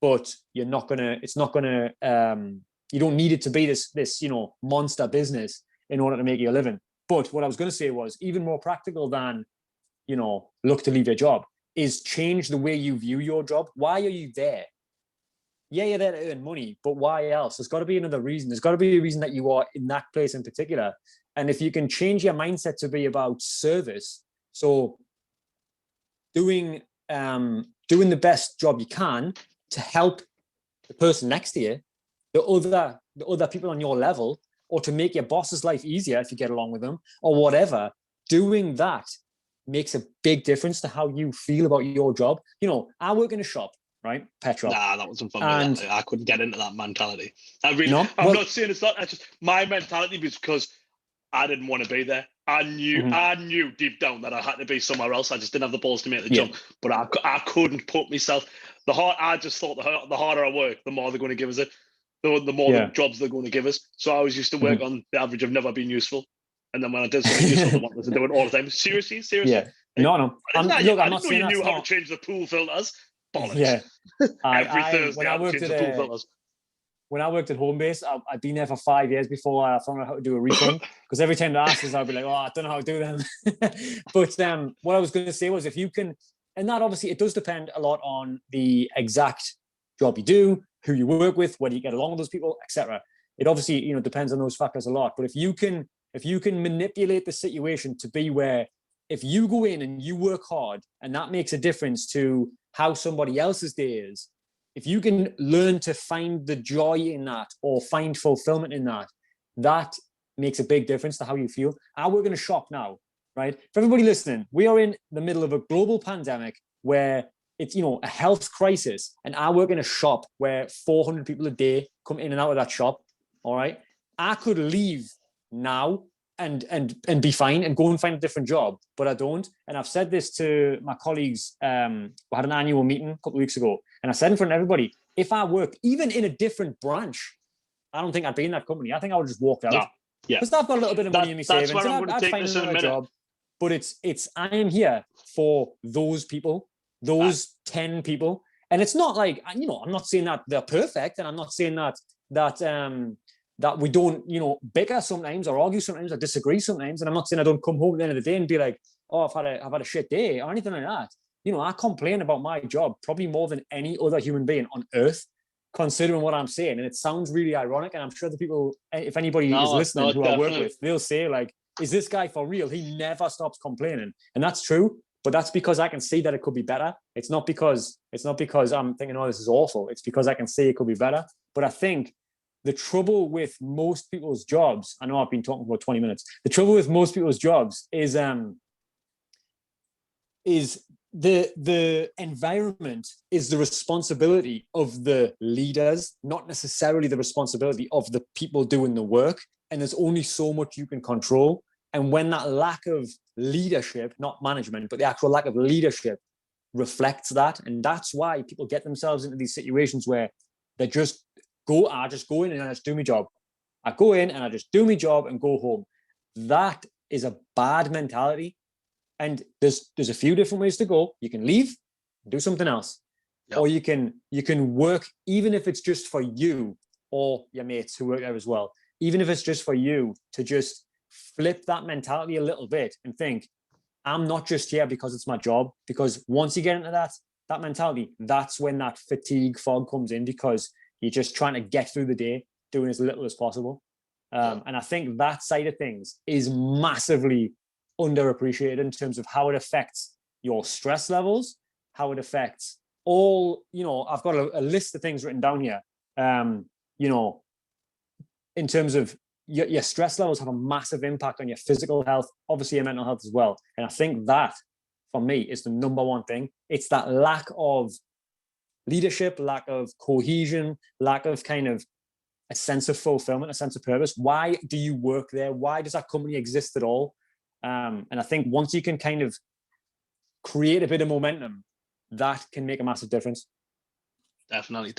[SPEAKER 2] but you don't need it to be this monster business in order to make you a living. But what I was going to say was, even more practical than look to leave your job is change the way you view your job. Why are you there? Yeah, you're there to earn money, but why else? There's got to be another reason. There's got to be a reason that you are in that place in particular. And if you can change your mindset to be about service, so doing the best job you can to help the person next to you, the other people on your level, or to make your boss's life easier if you get along with them, or whatever, doing that makes a big difference to how you feel about your job. I work in a shop, right? Pet shop.
[SPEAKER 1] Nah, that wasn't for me. I couldn't get into that mentality. I'm not saying it's not. That's just my mentality, because I didn't want to be there. I knew deep down that I had to be somewhere else. I just didn't have the balls to make the jump. But I couldn't put myself. I just thought the harder I work, the more they're going to give us it. The more the jobs they're going to give us. So I always used to work on the average of never being useful. And then when I did something useful, I wanted to do it all the time. Seriously?
[SPEAKER 2] Yeah. No.
[SPEAKER 1] I didn't know you knew how to change the pool filters. Bollocks.
[SPEAKER 2] Yeah.
[SPEAKER 1] Every Thursday I change the pool filters.
[SPEAKER 2] When I worked at Homebase, I'd been there for 5 years before I found out how to do a refund. Because every time they asked us, I'd be like, I don't know how to do them. But what I was going to say was, if you can, and that obviously it does depend a lot on the exact job you do, who you work with, whether you get along with those people, etc. It obviously depends on those factors a lot. But if you can manipulate the situation to be where, if you go in and you work hard and that makes a difference to how somebody else's day is, if you can learn to find the joy in that or find fulfillment in that, that makes a big difference to how you feel. I work in a shop now, right? For everybody listening, we are in the middle of a global pandemic where it's, a health crisis. And I work in a shop where 400 people a day come in and out of that shop. All right. I could leave now and be fine and go and find a different job, but I don't. And I've said this to my colleagues. We had an annual meeting a couple of weeks ago, and I said in front of everybody, if I work even in a different branch, I don't think I'd be in that company. I think I would just walk out.
[SPEAKER 1] No. Yeah.
[SPEAKER 2] Because I've got a little bit of money in my savings.
[SPEAKER 1] That's where I'm going to take this in a minute.
[SPEAKER 2] Job. But it's I am here for those people, those 10 people. And it's not like, I'm not saying that they're perfect, and I'm not saying that we don't, bicker sometimes or argue sometimes or disagree sometimes. And I'm not saying I don't come home at the end of the day and be like, I've had a shit day or anything like that. I complain about my job probably more than any other human being on earth, considering what I'm saying. And it sounds really ironic. And I'm sure the people, if anybody is listening who I work with, they'll say, like, is this guy for real? He never stops complaining. And that's true. But that's because I can see that it could be better. It's not because I'm thinking, this is awful. It's because I can see it could be better. But I think the trouble with most people's jobs, I know I've been talking for 20 minutes. The trouble with most people's jobs is the environment is the responsibility of the leaders, not necessarily the responsibility of the people doing the work. And there's only so much you can control. And when that lack of leadership, not management, but the actual lack of leadership reflects that. And that's why people get themselves into these situations where I just go in and I just do my job. I go in and I just do my job and go home. That is a bad mentality. And there's a few different ways to go. You can leave, do something else. Yep. Or you can work, even if it's just for you or your mates who work there as well. Even if it's just for you to just flip that mentality a little bit and think, I'm not just here because it's my job. Because once you get into that mentality, that's when that fatigue fog comes in, because you're just trying to get through the day, doing as little as possible. And I think that side of things is massively underappreciated in terms of how it affects your stress levels, how it affects all, I've got a list of things written down here, in terms of your stress levels have a massive impact on your physical health, obviously your mental health as well. And I think that, for me, is the number one thing. It's that lack of leadership, lack of cohesion, lack of kind of a sense of fulfillment, a sense of purpose. Why do you work there? Why does that company exist at all? And I think once you can kind of create a bit of momentum, that can make a massive difference.
[SPEAKER 1] Definitely.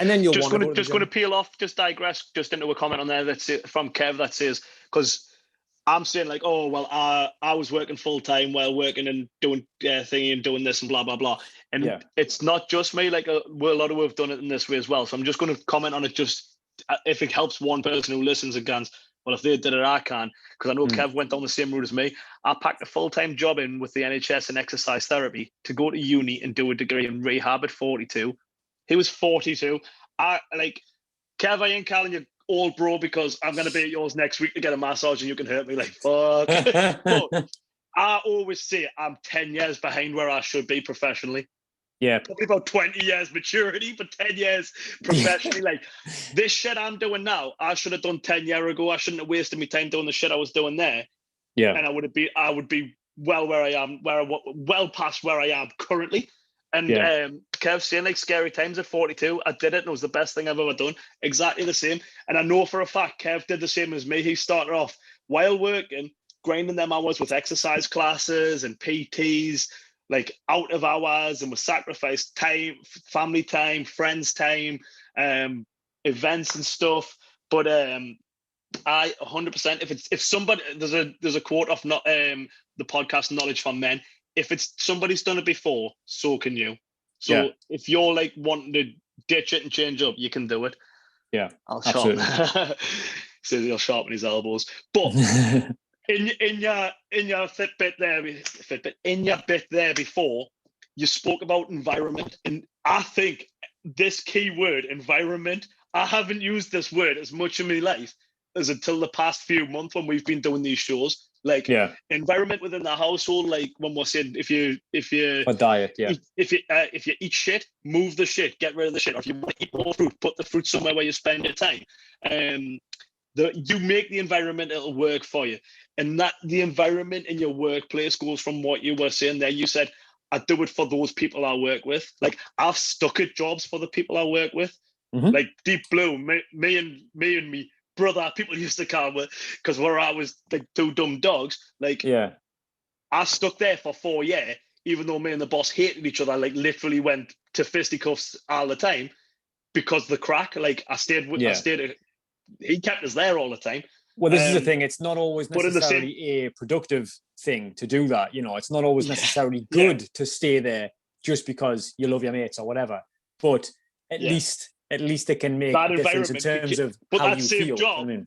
[SPEAKER 2] And then you'll
[SPEAKER 1] just
[SPEAKER 2] want
[SPEAKER 1] going to peel off, just digress, just into a comment on there that's from Kev that says, because I'm saying like, oh well, I was working full time while working and doing thingy and doing this and blah blah blah, and it's not just me. Like a lot of have done it in this way as well. So I'm just going to comment on it, just if it helps one person who listens and goes, well, if they did it, I can, because I know Kev went down the same route as me. I packed a full-time job in with the NHS in exercise therapy to go to uni and do a degree in rehab at 42. He was 42. I like, Kev, I ain't calling you old bro because I'm going to be at yours next week to get a massage and you can hurt me like fuck. But I always say I'm 10 years behind where I should be professionally.
[SPEAKER 2] Yeah.
[SPEAKER 1] Probably about 20 years maturity, but 10 years professionally. Like this shit I'm doing now, I should have done 10 years ago. I shouldn't have wasted my time doing the shit I was doing there.
[SPEAKER 2] Yeah.
[SPEAKER 1] And I would be well where I am, well past where I am currently. And Kev saying like scary times at 42, I did it and it was the best thing I've ever done. Exactly the same. And I know for a fact Kev did the same as me. He started off while working, grinding them hours with exercise classes and PTs, like out of hours, and was sacrificed time, family time, friends time, events and stuff. But I 100%. If somebody, there's a quote off not the podcast Knowledge for Men. If it's somebody's done it before, so can you. So if you're like wanting to ditch it and change up, you can do it.
[SPEAKER 2] Yeah,
[SPEAKER 1] I'll sharpen. Says he'll sharpen his elbows. But in your Fitbit there, in your bit there before, you spoke about environment, and I think this key word, environment, I haven't used this word as much in my life as until the past few months when we've been doing these shows. Like environment within the household, like when we're saying if you
[SPEAKER 2] a diet,
[SPEAKER 1] if you eat shit, move the shit, get rid of the shit. Or if you want to eat more fruit, put the fruit somewhere where you spend your time. You make the environment, it'll work for you. And that the environment in your workplace goes from what you were saying there. You said, I do it for those people I work with. Like I've stuck at jobs for the people I work with. Like Deep Blue, me and brother, people used to call me, because where I was like two dumb dogs. Like I stuck there for 4 years, even though me and the boss hated each other, like literally went to fisticuffs all the time because the crack. Like I stayed. He kept us there all the time.
[SPEAKER 2] Well, this is the thing. It's not always necessarily a productive thing to do that. You know, it's not always necessarily good to stay there just because you love your mates or whatever. But at least it can make a difference in terms of how you feel.
[SPEAKER 1] Job,
[SPEAKER 2] I mean,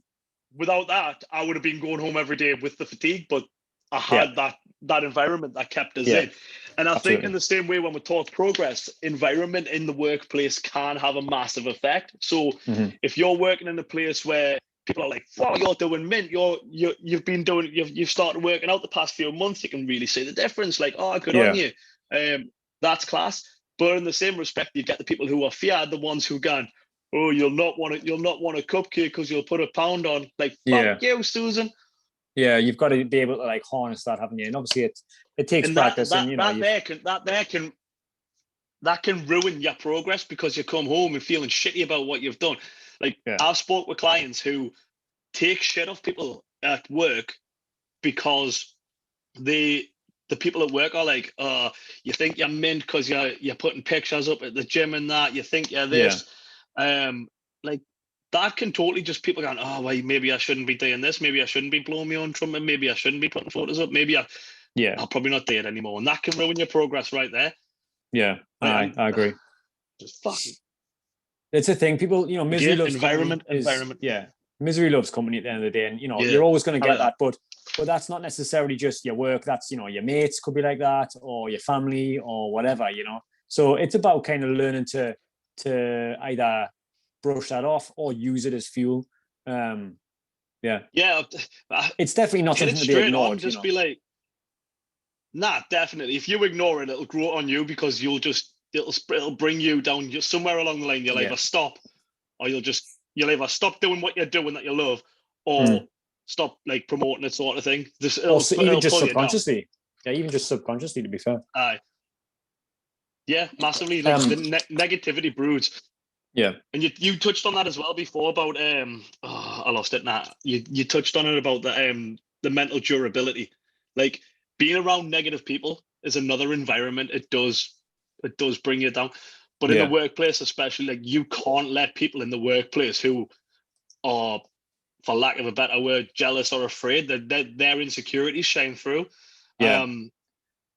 [SPEAKER 1] without that, I would have been going home every day with the fatigue. But I had that environment that kept us in. And I think in the same way when we talk progress, environment in the workplace can have a massive effect. So if you're working in a place where people are like, wow, you're doing mint, you've started working out the past few months, you can really see the difference. Like, oh, good on you. That's class. But in the same respect, you get the people who are feared, the ones who go, oh, you'll not want a cupcake because you'll put a pound on. Like, fuck you, Susan.
[SPEAKER 2] Yeah, you've got to be able to like harness that, haven't you? And obviously it takes practice.
[SPEAKER 1] That can ruin your progress because you come home and feeling shitty about what you've done. Like I've spoke with clients who take shit off people at work because the people at work are like, you think you're mint because you're putting pictures up at the gym and that, you think you're this. Like that can totally just people going, oh, well, maybe I shouldn't be doing this. Maybe I shouldn't be blowing my own trumpet. Maybe I shouldn't be putting photos up. Maybe I'll probably not do it anymore. And that can ruin your progress right there.
[SPEAKER 2] Yeah, I agree.
[SPEAKER 1] Just fucking.
[SPEAKER 2] It's a thing. People, misery loves
[SPEAKER 1] environment.
[SPEAKER 2] Yeah, misery loves company at the end of the day. And, you're always going to get that. But that's not necessarily just your work. That's, your mates could be like that, or your family or whatever, So it's about kind of learning to either brush that off or use it as fuel. It's definitely not something to be ignored.
[SPEAKER 1] Just be like, nah, definitely. If you ignore it, it'll grow on you because it'll bring you down. Just somewhere along the line, you'll either stop, or you'll either stop doing what you're doing that you love, or stop like promoting it, sort of thing. This
[SPEAKER 2] Also, even
[SPEAKER 1] it'll
[SPEAKER 2] just
[SPEAKER 1] pull you down.
[SPEAKER 2] subconsciously. Yeah, even just subconsciously, to be fair.
[SPEAKER 1] Aye. Yeah, massively. Like the negativity broods.
[SPEAKER 2] Yeah.
[SPEAKER 1] And you touched on that as well before about I lost it now. You touched on it about the mental durability. Like being around negative people is another environment. It does bring you down. But in the workplace, especially, like you can't let people in the workplace who are, for lack of a better word, jealous or afraid that their insecurities shine through.
[SPEAKER 2] Yeah.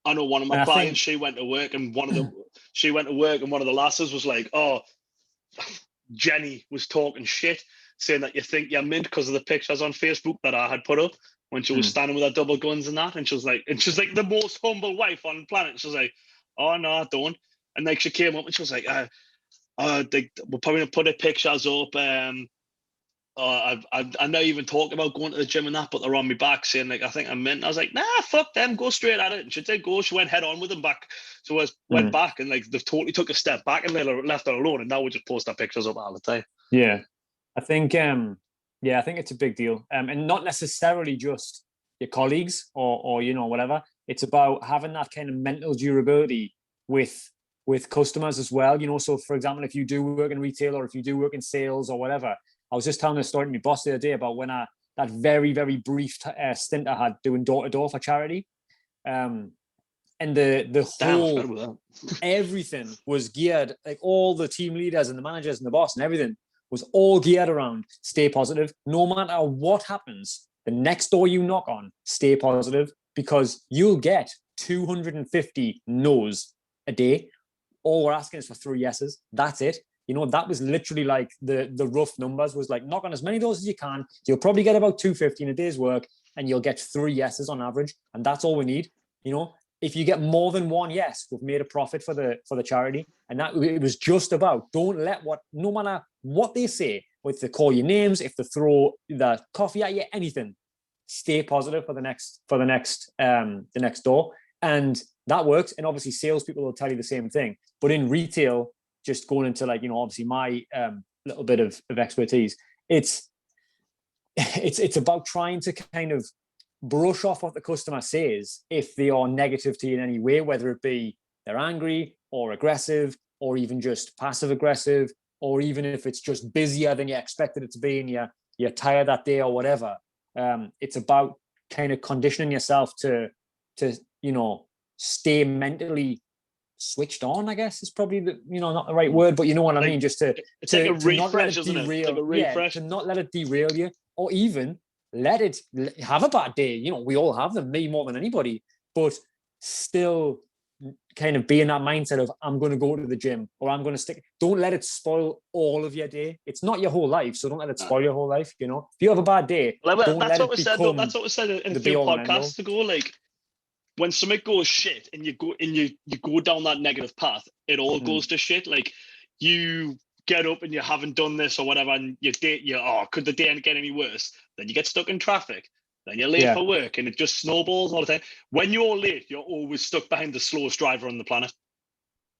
[SPEAKER 1] I know one of my clients, she went to work and one of the lasses was like, "Oh, Jenny was talking shit, saying that you think you're mint because of the pictures on Facebook that I had put up when she was standing with her double guns and that." And she's like the most humble wife on the planet. She's like, "Oh no, I don't." And like she came up and she was like, we're probably gonna put the pictures up. I know even talked about going to the gym and that, but they're on me back saying like I think I'm mint. I was like, nah, fuck them, go straight at it. And she did go. She went head on with them back. So I went back and like they've totally took a step back and left her alone. And now we just post our pictures up all the time.
[SPEAKER 2] Yeah, I think I think it's a big deal, and not necessarily just your colleagues or whatever. It's about having that kind of mental durability with customers as well. So for example, if you do work in retail or if you do work in sales or whatever. I was just telling a story to my boss the other day about when that very, very brief stint I had doing door-to-door for charity. And the whole, everything was geared, like all the team leaders and the managers and the boss and everything was all geared around stay positive. No matter what happens, the next door you knock on, stay positive, because you'll get 250 no's a day. All we're asking is for 3 yeses. That's it. That was literally like the rough numbers was like knock on as many doors as you can. You'll probably get about 250 in a day's work and you'll get 3 yeses on average. And that's all we need. If you get more than 1 yes, we've made a profit for the charity. And that it was just about don't let no matter what they say, if they call you names, if they throw the coffee at you, anything, stay positive for the next door. And that works. And obviously salespeople will tell you the same thing. But in retail, just going into like, obviously my little bit of expertise, it's about trying to kind of brush off what the customer says if they are negative to you in any way, whether it be they're angry or aggressive or even just passive aggressive, or even if it's just busier than you expected it to be and you're tired that day or whatever. It's about kind of conditioning yourself to stay mentally switched on, I guess is probably not the right word, but you know what I mean. Just to
[SPEAKER 1] like a refresh,
[SPEAKER 2] not let it derail,
[SPEAKER 1] Like a refresh.
[SPEAKER 2] to not let it derail you, or even let it have a bad day. We all have them, me more than anybody, but still kind of be in that mindset of I'm going to go to the gym or I'm going to stick. Don't let it spoil all of your day. It's not your whole life, so don't let it spoil your whole life. If you have a bad day, don't let it become.
[SPEAKER 1] That's what we said in a few podcasts ago. Like when something goes shit and you go down that negative path, it all goes to shit. Like you get up and you haven't done this or whatever, and could the day get any worse? Then you get stuck in traffic. Then you're late for work, and it just snowballs all the time. When you're late, you're always stuck behind the slowest driver on the planet.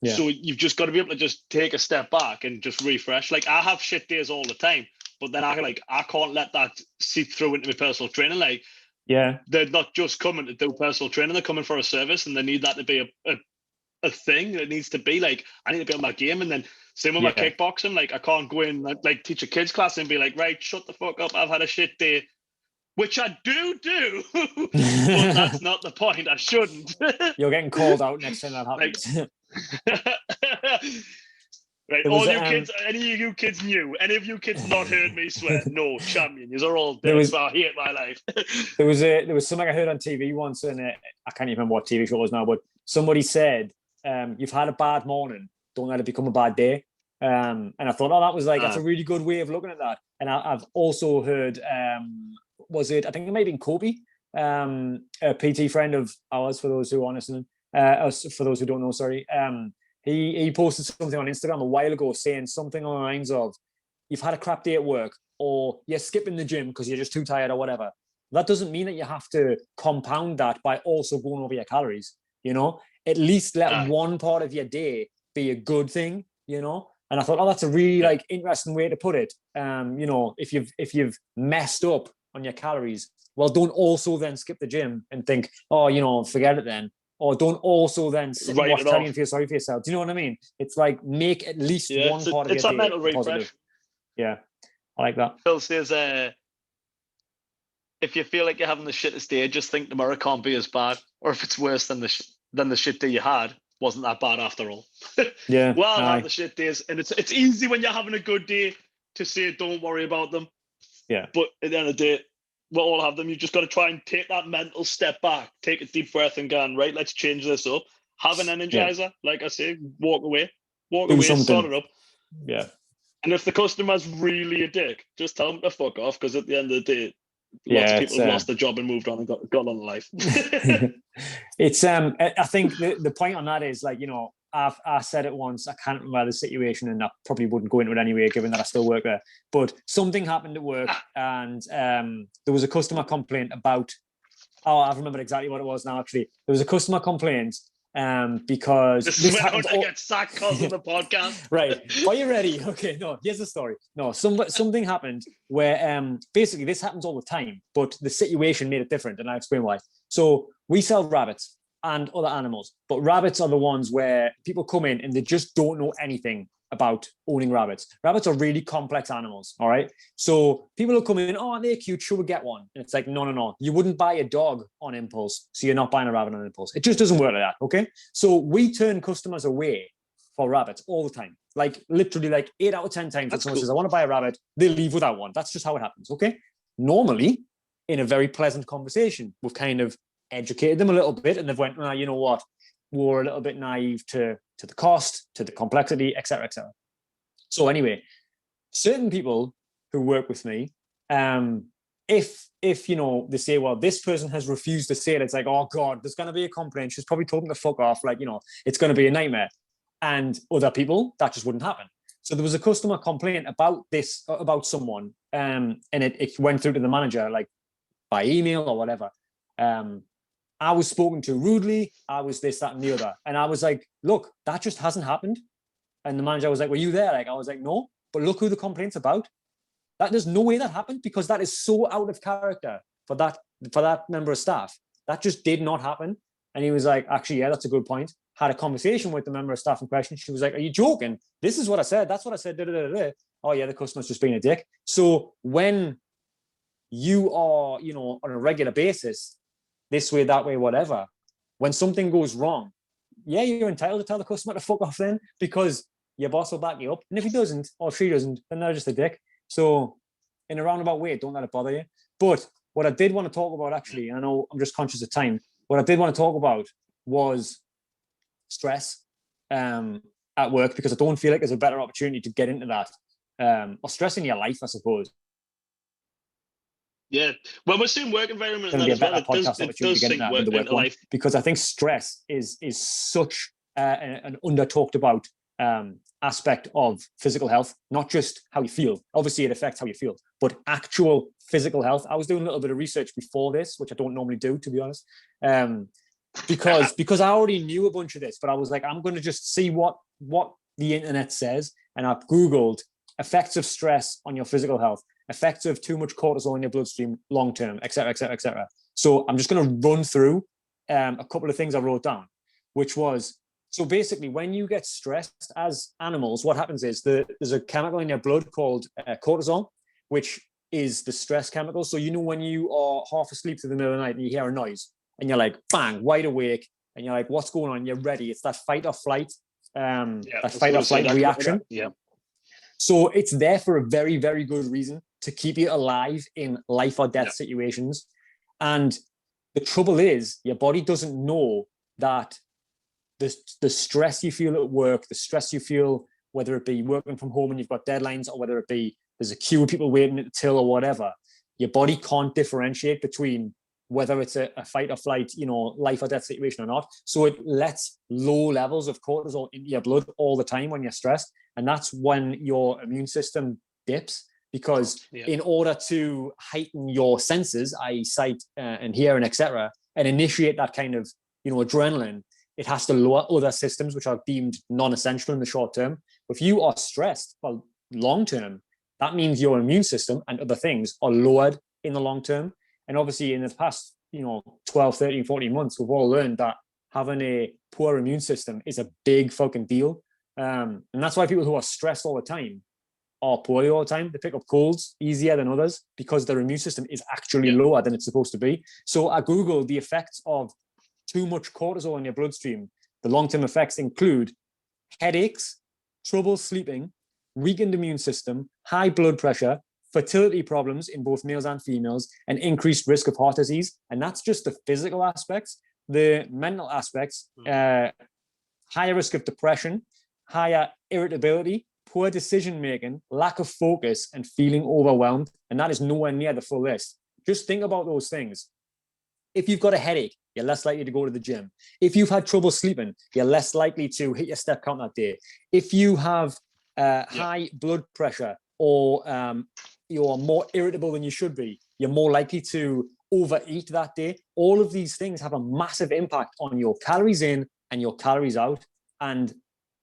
[SPEAKER 1] Yeah. So you've just got to be able to just take a step back and just refresh. Like I have shit days all the time, but then I can't let that seep through into my personal training. Like, yeah, they're not just coming to do personal training; they're coming for a service, and they need that to be a thing. It needs to be like I need to be on my game, and then same with my kickboxing. Like I can't go in like teach a kids class and be like, right, shut the fuck up. I've had a shit day. Which I do, but that's not the point. I shouldn't.
[SPEAKER 2] You're getting called out next time that happens.
[SPEAKER 1] Right, all you kids, any of you kids new, any of you kids not heard me swear, no, champion, you are all dead, so I hate my life.
[SPEAKER 2] there was something I heard on TV once, and I can't even remember what TV show it was now, but somebody said, you've had a bad morning, don't let it become a bad day. And I thought, that was like, that's a really good way of looking at that. And I've also heard, I think it might have been Kobe, a PT friend of ours, for those who are listening, for those who don't know, sorry. He posted something on Instagram a while ago saying something along the lines of, you've had a crap day at work, or you're skipping the gym because you're just too tired or whatever. That doesn't mean that you have to compound that by also going over your calories, At least let one part of your day be a good thing, And I thought, oh, that's a really like interesting way to put it. You know, if you've messed up on your calories, well, don't also then skip the gym and think, oh, you know, forget it then. Or don't also then sit and watch telly and feel sorry for yourself. Do you know what I mean? It's like make at least one part of your day
[SPEAKER 1] a mental refresh.
[SPEAKER 2] positive. Yeah, I like that.
[SPEAKER 1] Phil says, if you feel like you're having the shittest day, just think tomorrow can't be as bad. Or if it's worse than the shit day you had, wasn't that bad after all.
[SPEAKER 2] Yeah.
[SPEAKER 1] Well, I'll have the shit days. And it's easy when you're having a good day to say, don't worry about them.
[SPEAKER 2] Yeah.
[SPEAKER 1] But at the end of the day, we'll all have them. You just got to try and take that mental step back, take a deep breath and go, right, let's change this up. Have an energizer, like I say, walk away, sort it up.
[SPEAKER 2] Yeah.
[SPEAKER 1] And if the customer's really a dick, just tell them to fuck off, because at the end of the day, lots of people have lost their job and moved on and got on life.
[SPEAKER 2] It's I think the point on that is, like, you know, I said it once, I can't remember the situation, and I probably wouldn't go into it anyway, given that I still work there. But something happened at work, and there was a customer complaint about, I remember exactly what it was now, actually. There was a customer complaint because
[SPEAKER 1] this is when I get sacked because of the podcast.
[SPEAKER 2] Right. Are you ready? Okay, no, here's the story. No, something happened where basically this happens all the time, but the situation made it different, and I'll explain why. So we sell rabbits and other animals, but rabbits are the ones where people come in and they just don't know anything about owning rabbits. Rabbits are really complex animals, all right? So people will come in, oh, they're cute, should we get one? And it's like, no. You wouldn't buy a dog on impulse, so you're not buying a rabbit on impulse. It just doesn't work like that, okay? So we turn customers away for rabbits all the time. Like literally like 8 out of 10 times if someone says, I want to buy a rabbit, they leave without one. That's just how it happens, okay? Normally, in a very pleasant conversation, we've kind of educated them a little bit, and they've went, you know what, we're a little bit naive to the cost, to the complexity, etc., etc. So anyway, certain people who work with me, if you know, they say, well, this person has refused to say it, it's like, oh God, there's going to be a complaint. She's probably told them to fuck off. Like, you know, it's going to be a nightmare. And other people, that just wouldn't happen. So there was a customer complaint about this, about someone, and it went through to the manager, like by email or whatever. I was spoken to rudely. I was this, that, and the other. And I was like, look, that just hasn't happened. And the manager was like, were you there? Like, I was like, no, but look who the complaint's about. That there's no way that happened, because that is so out of character for that member of staff. That just did not happen. And he was like, actually, yeah, that's a good point. Had a conversation with the member of staff in question. She was like, are you joking? This is what I said. That's what I said. Oh yeah, the customer's just being a dick. So when you are, you know, on a regular basis, this way, that way, whatever, when something goes wrong, yeah, you're entitled to tell the customer to fuck off then, because your boss will back you up. And if he doesn't, or she doesn't, then they're just a dick. So in a roundabout way, don't let it bother you. But what I did want to talk about, actually, and I know I'm just conscious of time, what I did want to talk about was stress at work, because I don't feel like there's a better opportunity to get into that, or stress in your life, I suppose.
[SPEAKER 1] Yeah, when we're seeing work environment,
[SPEAKER 2] Going to be a better podcast opportunity to get into the work one, because I think stress is such an under talked about aspect of physical health, not just how you feel. Obviously, it affects how you feel, but actual physical health. I was doing a little bit of research before this, which I don't normally do, to be honest, because I already knew a bunch of this, but I was like, I'm going to just see what the internet says, and I've Googled effects of stress on your physical health, effects of too much cortisol in your bloodstream long term, etc., etc., etc. So I'm just going to run through a couple of things I wrote down, which was, so basically, when you get stressed as animals, what happens is there's a chemical in your blood called cortisol, which is the stress chemical. So you know when you are half asleep through the middle of the night and you hear a noise and you're like, bang, wide awake, and you're like, what's going on? You're ready. It's that fight or flight, reaction.
[SPEAKER 1] Yeah.
[SPEAKER 2] So it's there for a very, very good reason, to keep you alive in life or death situations. And the trouble is, your body doesn't know that the stress you feel at work, the stress you feel, whether it be working from home and you've got deadlines, or whether it be there's a queue of people waiting at the till or whatever, your body can't differentiate between whether it's a fight or flight, you know, life or death situation or not. So it lets low levels of cortisol into your blood all the time when you're stressed. And that's when your immune system dips, because in order to heighten your senses, i.e. sight and hearing, etc., and initiate that kind of, you know, adrenaline, it has to lower other systems which are deemed non-essential in the short term. If you are stressed, well, long term, that means your immune system and other things are lowered in the long term. And obviously in the past, 12, 13, 14 months, we've all learned that having a poor immune system is a big fucking deal. And that's why people who are stressed all the time are poorly all the time. They pick up colds easier than others because their immune system is actually lower than it's supposed to be. So I Googled the effects of too much cortisol in your bloodstream. The long-term effects include headaches, trouble sleeping, weakened immune system, high blood pressure, fertility problems in both males and females, and increased risk of heart disease. And that's just the physical aspects. The mental aspects, higher risk of depression, higher irritability, poor decision making, lack of focus, and feeling overwhelmed. And that is nowhere near the full list. Just think about those things. If you've got a headache, you're less likely to go to the gym. If you've had trouble sleeping, you're less likely to hit your step count that day. If you have high blood pressure or you're more irritable than you should be, you're more likely to overeat that day. All of these things have a massive impact on your calories in and your calories out, and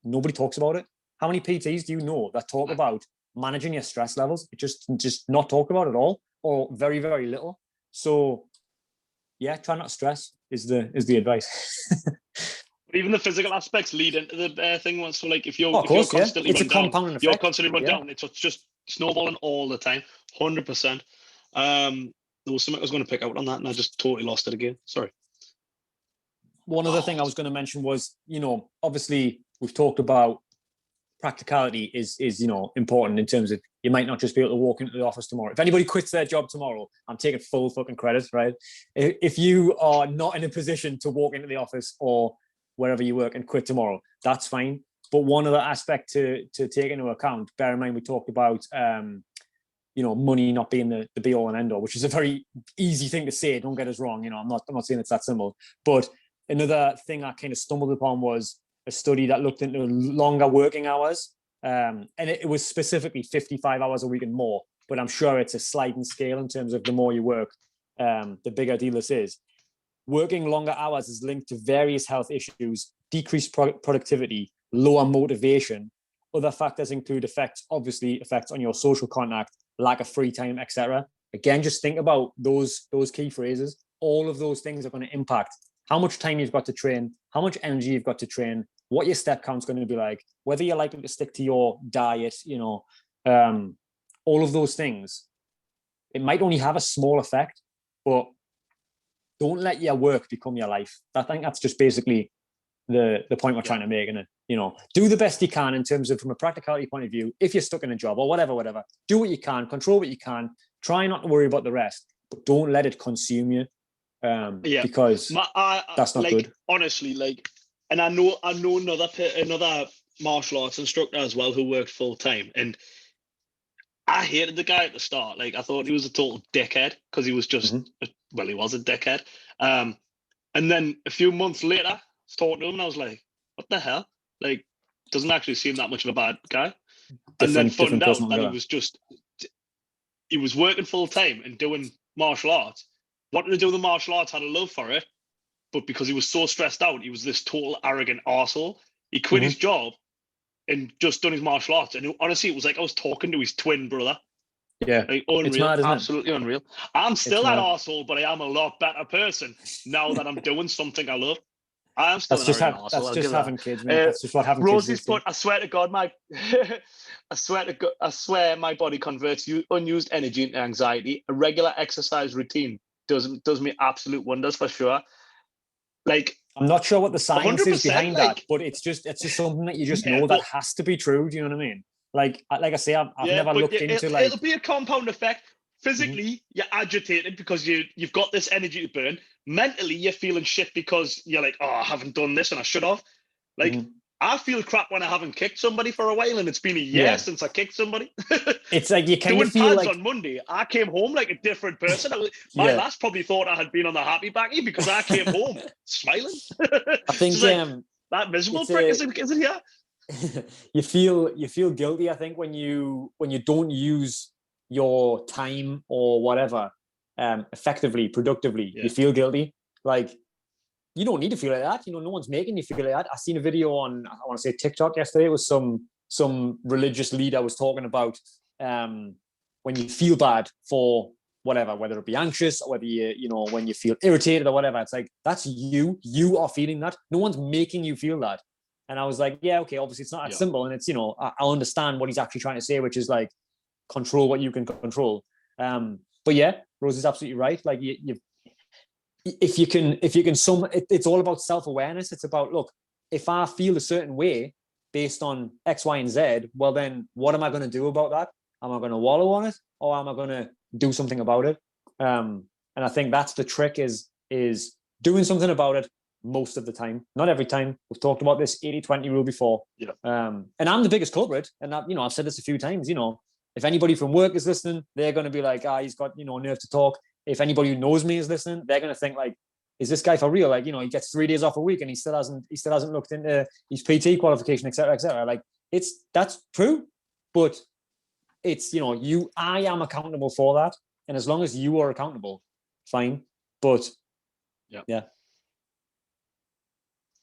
[SPEAKER 2] nobody talks about it. How many PTs do you know that talk about managing your stress levels? It just not talk about it at all, or very, very little. So yeah, try not to stress is the advice.
[SPEAKER 1] But even the physical aspects lead into the thing once. So like if you're constantly
[SPEAKER 2] it's a compounding effect.
[SPEAKER 1] You're constantly run down. It's just snowballing all the time, 100%. There was something I was going to pick out on that, and I just totally lost it again. Sorry.
[SPEAKER 2] One other thing I was going to mention was, obviously we've talked about practicality is important in terms of you might not just be able to walk into the office tomorrow. If anybody quits their job tomorrow, I'm taking full fucking credit, right? If you are not in a position to walk into the office or wherever you work and quit tomorrow, that's fine. But one other aspect to take into account, bear in mind we talked about money not being the be all and end all, which is a very easy thing to say. Don't get us wrong. I'm not saying it's that simple. But another thing I kind of stumbled upon was a study that looked into longer working hours. And it was specifically 55 hours a week and more. But I'm sure it's a sliding scale in terms of the more you work, the bigger deal this is. Working longer hours is linked to various health issues, decreased productivity, lower motivation. Other factors include effects on your social contact, lack of free time, etc. Again, just think about those key phrases. All of those things are going to impact how much time you've got to train, how much energy you've got to train, what your step count's going to be like, whether you're likely to stick to your diet, all of those things. It might only have a small effect, but don't let your work become your life. I think that's just basically the point we're trying to make. And do the best you can in terms of from a practicality point of view. If you're stuck in a job or whatever, do what you can, control what you can, try not to worry about the rest, but don't let it consume you. Because that's not good.
[SPEAKER 1] Honestly, and I know another martial arts instructor as well who worked full time, and I hated the guy at the start. Like I thought he was a total dickhead because he was just he was a dickhead. And then a few months later, I was talking to him and I was like, what the hell? Like, doesn't actually seem that much of a bad guy. And then found out that he was working full time and doing martial arts. Wanted to do the martial arts, had a love for it, but because he was so stressed out, he was this total arrogant arsehole. He quit his job and just done his martial arts. And honestly, it was like I was talking to his twin brother.
[SPEAKER 2] Yeah.
[SPEAKER 1] Like unreal.
[SPEAKER 2] It's mad,
[SPEAKER 1] Absolutely unreal. I'm still that arsehole, but I am a lot better person now that I'm doing something I love. I am still an arrogant arsehole.
[SPEAKER 2] That's just having kids, man. That's just what having
[SPEAKER 1] Rosie's
[SPEAKER 2] kids is.
[SPEAKER 1] I swear to God, I swear my body converts unused energy into anxiety. A regular exercise routine does me absolute wonders for sure. Like
[SPEAKER 2] I'm not sure what the science is behind that, but it's just something that you just know that has to be true. Do you know what I mean? Like I say, I've never looked into
[SPEAKER 1] it'll be a compound effect. Physically, you're agitated because you've got this energy to burn. Mentally, you're feeling shit because you're like, oh, I haven't done this and I should have. Like I feel crap when I haven't kicked somebody for a while, and it's been a year since I kicked somebody.
[SPEAKER 2] It's like you kind
[SPEAKER 1] doing
[SPEAKER 2] of feel
[SPEAKER 1] pads
[SPEAKER 2] like
[SPEAKER 1] on Monday. I came home like a different person. My lass probably thought I had been on the happy backy because I came home smiling.
[SPEAKER 2] I think
[SPEAKER 1] that miserable prick isn't here.
[SPEAKER 2] you feel guilty, I think, when you don't use your time or whatever effectively, productively. You feel guilty. Like you don't need to feel like that. No one's making you feel like that. I seen a video on, I want to say TikTok yesterday. It was some some religious leader was talking about when you feel bad for whatever, whether it be anxious or whether when you feel irritated or whatever. It's like, that's you are feeling that. No one's making you feel that. And I was like, yeah, okay, obviously it's not that simple. And it's, I understand what he's actually trying to say, which is like, control what you can control. But yeah, Rose is absolutely right. Like if you can it's all about self-awareness. It's about, look, if I feel a certain way based on X, Y, and Z, well then what am I going to do about that? Am I going to wallow on it, or am I going to do something about it? And I think that's the trick, is doing something about it most of the time, not every time. We've talked about this 80-20 rule before. And I'm the biggest culprit, and I've said this a few times. If anybody from work is listening, they're going to be like, he's got nerve to talk. If anybody who knows me is listening, they're going to think like, is this guy for real? Like, he gets 3 days off a week and he still hasn't looked into his PT qualification, etc., etc. Like, that's true, but it's I am accountable for that, and as long as you are accountable, fine. But
[SPEAKER 1] yeah.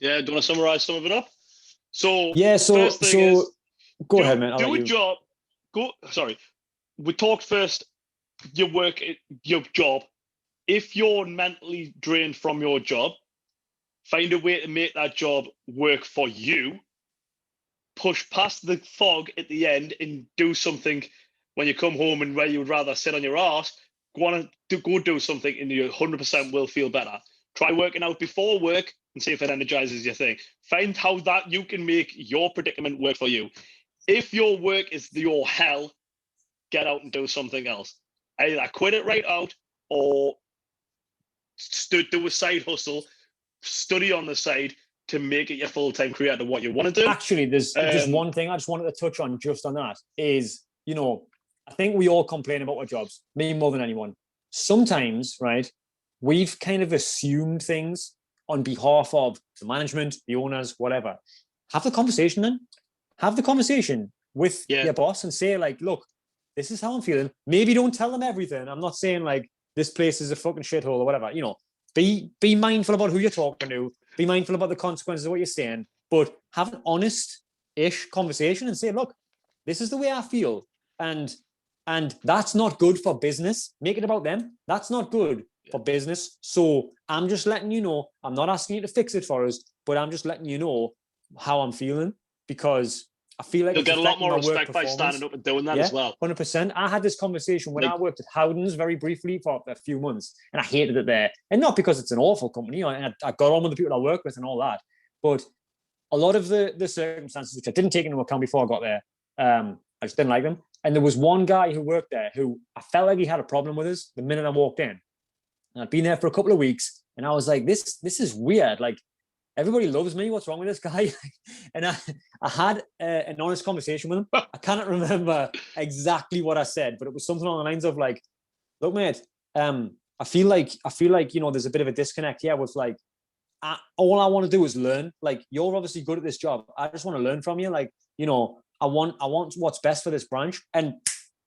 [SPEAKER 1] Do you want to summarize some of it up? So
[SPEAKER 2] first thing is, go ahead, man.
[SPEAKER 1] Do a job. We talked first. Your work, your job. If you're mentally drained from your job, find a way to make that job work for you. Push past the fog at the end and do something when you come home, and where you would rather sit on your ass, go do something, and you 100% will feel better. Try working out before work and see if it energizes your thing. Find how that you can make your predicament work for you. If your work is your hell, get out and do something else. Either quit it right out, or do a side hustle, study on the side to make it your full-time career to what you want to do.
[SPEAKER 2] Actually, there's just one thing I just wanted to touch on just on that is, I think we all complain about our jobs, me more than anyone. Sometimes, right, we've kind of assumed things on behalf of the management, the owners, whatever. Have the conversation then. Have the conversation with your boss and say, like, look, this is how I'm feeling. Maybe don't tell them everything. I'm not saying like this place is a fucking shithole or whatever. Be mindful about who you're talking to. Be mindful about the consequences of what you're saying. But have an honest-ish conversation and say, look, this is the way I feel. And that's not good for business. Make it about them. That's not good for business. So I'm just letting you know. I'm not asking you to fix it for us, but I'm just letting you know how I'm feeling, because I feel like
[SPEAKER 1] you'll get a lot more respect by standing up and doing that as well.
[SPEAKER 2] 100%. I had this conversation when I worked at Howden's very briefly for a few months, and I hated it there. And not because it's an awful company. I got on with the people I work with and all that. But a lot of the circumstances, which I didn't take into account before I got there, I just didn't like them. And there was one guy who worked there who I felt like he had a problem with us the minute I walked in. And I'd been there for a couple of weeks, and I was like, this is weird. Like, everybody loves me. What's wrong with this guy? And I had an honest conversation with him. I cannot remember exactly what I said, but it was something along the lines of like, look, mate, I feel like, there's a bit of a disconnect here with like, all I want to do is learn. Like, you're obviously good at this job. I just want to learn from you. Like, I want what's best for this branch. And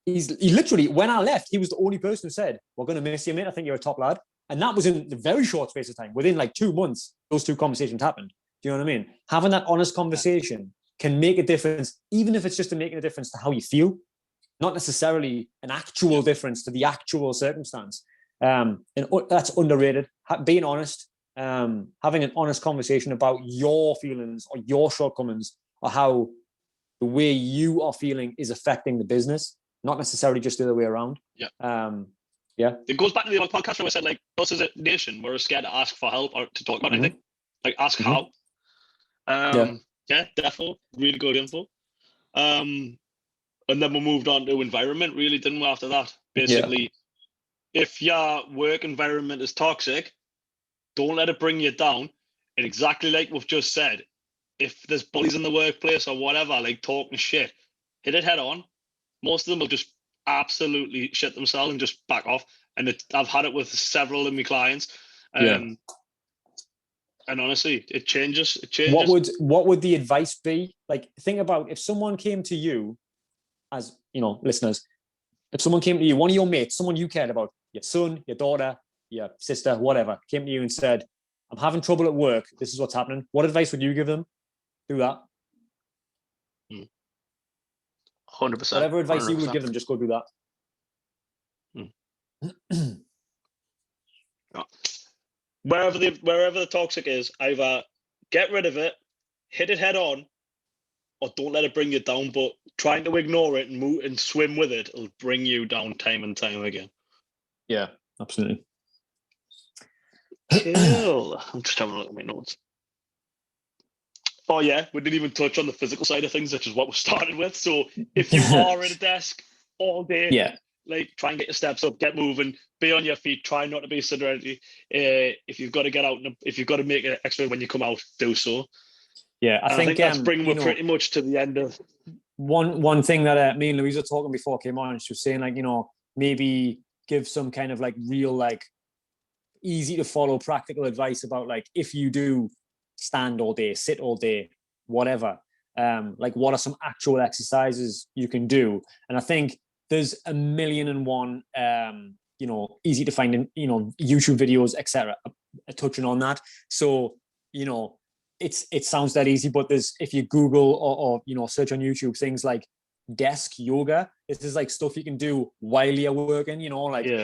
[SPEAKER 2] he literally, when I left, he was the only person who said, we're going to miss you, mate. I think you're a top lad. And that was in a very short space of time. Within like 2 months, those two conversations happened. Do you know what I mean? Having that honest conversation can make a difference, even if it's just making a difference to how you feel, not necessarily an actual difference to the actual circumstance. And that's underrated. Being honest, having an honest conversation about your feelings or your shortcomings, or how the way you are feeling is affecting the business, not necessarily just the other way around. Yeah.
[SPEAKER 1] It goes back to the other podcast where I said, like, us as a nation, we're scared to ask for help or to talk about anything. Like, ask how. Yeah, definitely. Really good info. And then we moved on to environment, really, didn't we, after that? Basically, if your work environment is toxic, don't let it bring you down. And exactly like we've just said, if there's bullies in the workplace or whatever, like talking shit, hit it head on. Most of them will just absolutely shit themselves and just back off. And I've had it with several of my clients. And honestly, it changes.
[SPEAKER 2] What would the advice be? Like, think about if someone came to you, as listeners, if someone came to you, one of your mates, someone you cared about, your son, your daughter, your sister, whatever, came to you and said, I'm having trouble at work. This is what's happening. What advice would you give them? Do that.
[SPEAKER 1] 100%.
[SPEAKER 2] Whatever advice you would give them, just go do that.
[SPEAKER 1] Wherever the toxic is, either get rid of it, hit it head on, or don't let it bring you down. But trying to ignore it and move and swim with it will bring you down time and time again.
[SPEAKER 2] Yeah, absolutely.
[SPEAKER 1] Cool. I'm just having a look at my notes. Oh yeah, we didn't even touch on the physical side of things, which is what we started with. So if you are at a desk all day, like try and get your steps up, get moving, be on your feet, try not to be sedentary. If you've got to get out, if you've got to make an extra when you come out, do so.
[SPEAKER 2] Yeah, I think
[SPEAKER 1] that's bringing me pretty much to the end of
[SPEAKER 2] one thing that me and Louise were talking before I came on. She was saying, like, maybe give some kind of like real, like, easy to follow practical advice about, like, if you do stand all day, sit all day, whatever, like, what are some actual exercises you can do? And I think there's 1,000,001 easy to find in YouTube videos, etc., touching on that. So it sounds that easy, but if you Google or search on YouTube things like desk yoga, this is like stuff you can do while you're working,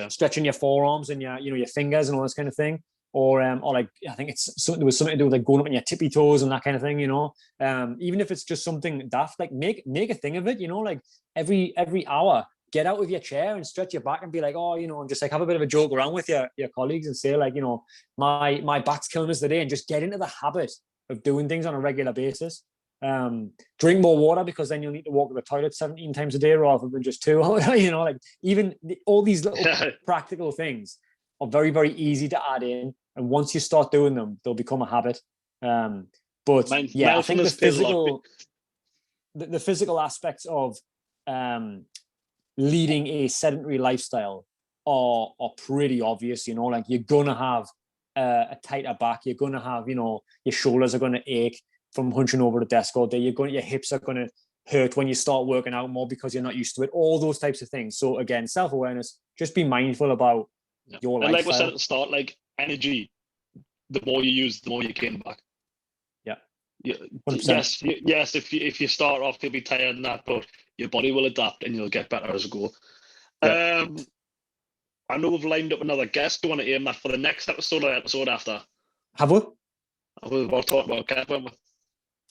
[SPEAKER 2] stretching your forearms and your fingers and all this kind of thing. Or like, I think there was something to do with like going up on your tippy toes and that kind of thing, even if it's just something daft, like make a thing of it, like every hour, get out of your chair and stretch your back and be like, and just like have a bit of a joke around with your colleagues and say, like, my back's killing us today, and just get into the habit of doing things on a regular basis. Drink more water, because then you'll need to walk to the toilet 17 times a day rather than just 2. Like, even all these little practical things are very, very easy to add in, and once you start doing them, they'll become a habit. But I think the physical aspects of leading a sedentary lifestyle are pretty obvious. Like, you're gonna have a tighter back, you're gonna have your shoulders are gonna ache from hunching over the desk all day, your hips are gonna hurt when you start working out more because you're not used to it, all those types of things. So again, self-awareness, just be mindful about your lifestyle.
[SPEAKER 1] Like we said at the start, like, energy, the more you use, the more you gain back. Yeah, 100%. Yes, if you start off, you'll be tired and that, but your body will adapt and you'll get better as you go. I know we've lined up another guest. Do you want to aim that for the next episode or the episode after?
[SPEAKER 2] Have we?
[SPEAKER 1] We were talking about Kev, weren't we?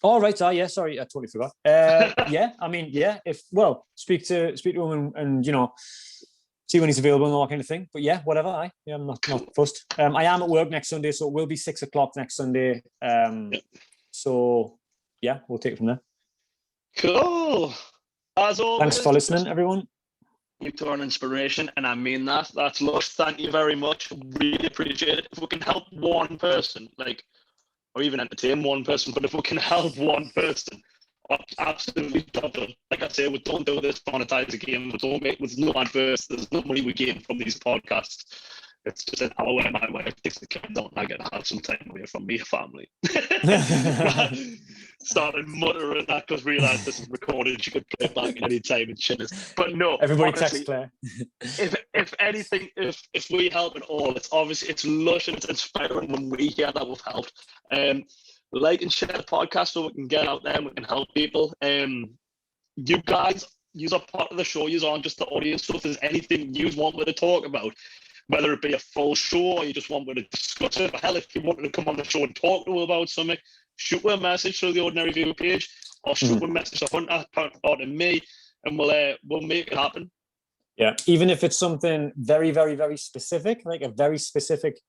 [SPEAKER 2] Oh, right. Yeah, sorry, I totally forgot. Yeah, I mean, yeah, speak to him and see when he's available and all that kind of thing. But yeah, whatever. I'm not fussed. I am at work next Sunday, so it will be 6 o'clock next Sunday. So yeah, we'll take it from there. Cool.
[SPEAKER 1] As always,
[SPEAKER 2] thanks for listening, everyone.
[SPEAKER 1] You two are an inspiration, and I mean that. That's lush. Thank you very much. Really appreciate it. If we can help one person, or even entertain one person, but if we can help one person, absolutely job done. Like I say, we don't do this monetize a game. There's no adverse. There's no money we gain from these podcasts. It's just an hour where my wife takes the kids out and I get to have some time away from me family. Started muttering that because realised this is recorded. She could play it back at any time and shit. But no,
[SPEAKER 2] everybody text Claire.
[SPEAKER 1] if anything, if we help at all, it's lush and it's inspiring when we hear that we've helped. Like and share the podcast so we can get out there and we can help people. You guys, you are part of the show. You aren't just the audience. So if there's anything you want me to talk about, whether it be a full show or you just want me to discuss it, or hell, if you wanted to come on the show and talk to me about something, shoot me a message through the Ordinary View page, or shoot me a message to Hunter or to me, and we'll make it happen.
[SPEAKER 2] Yeah, even if it's something very, very, very specific, like a very specific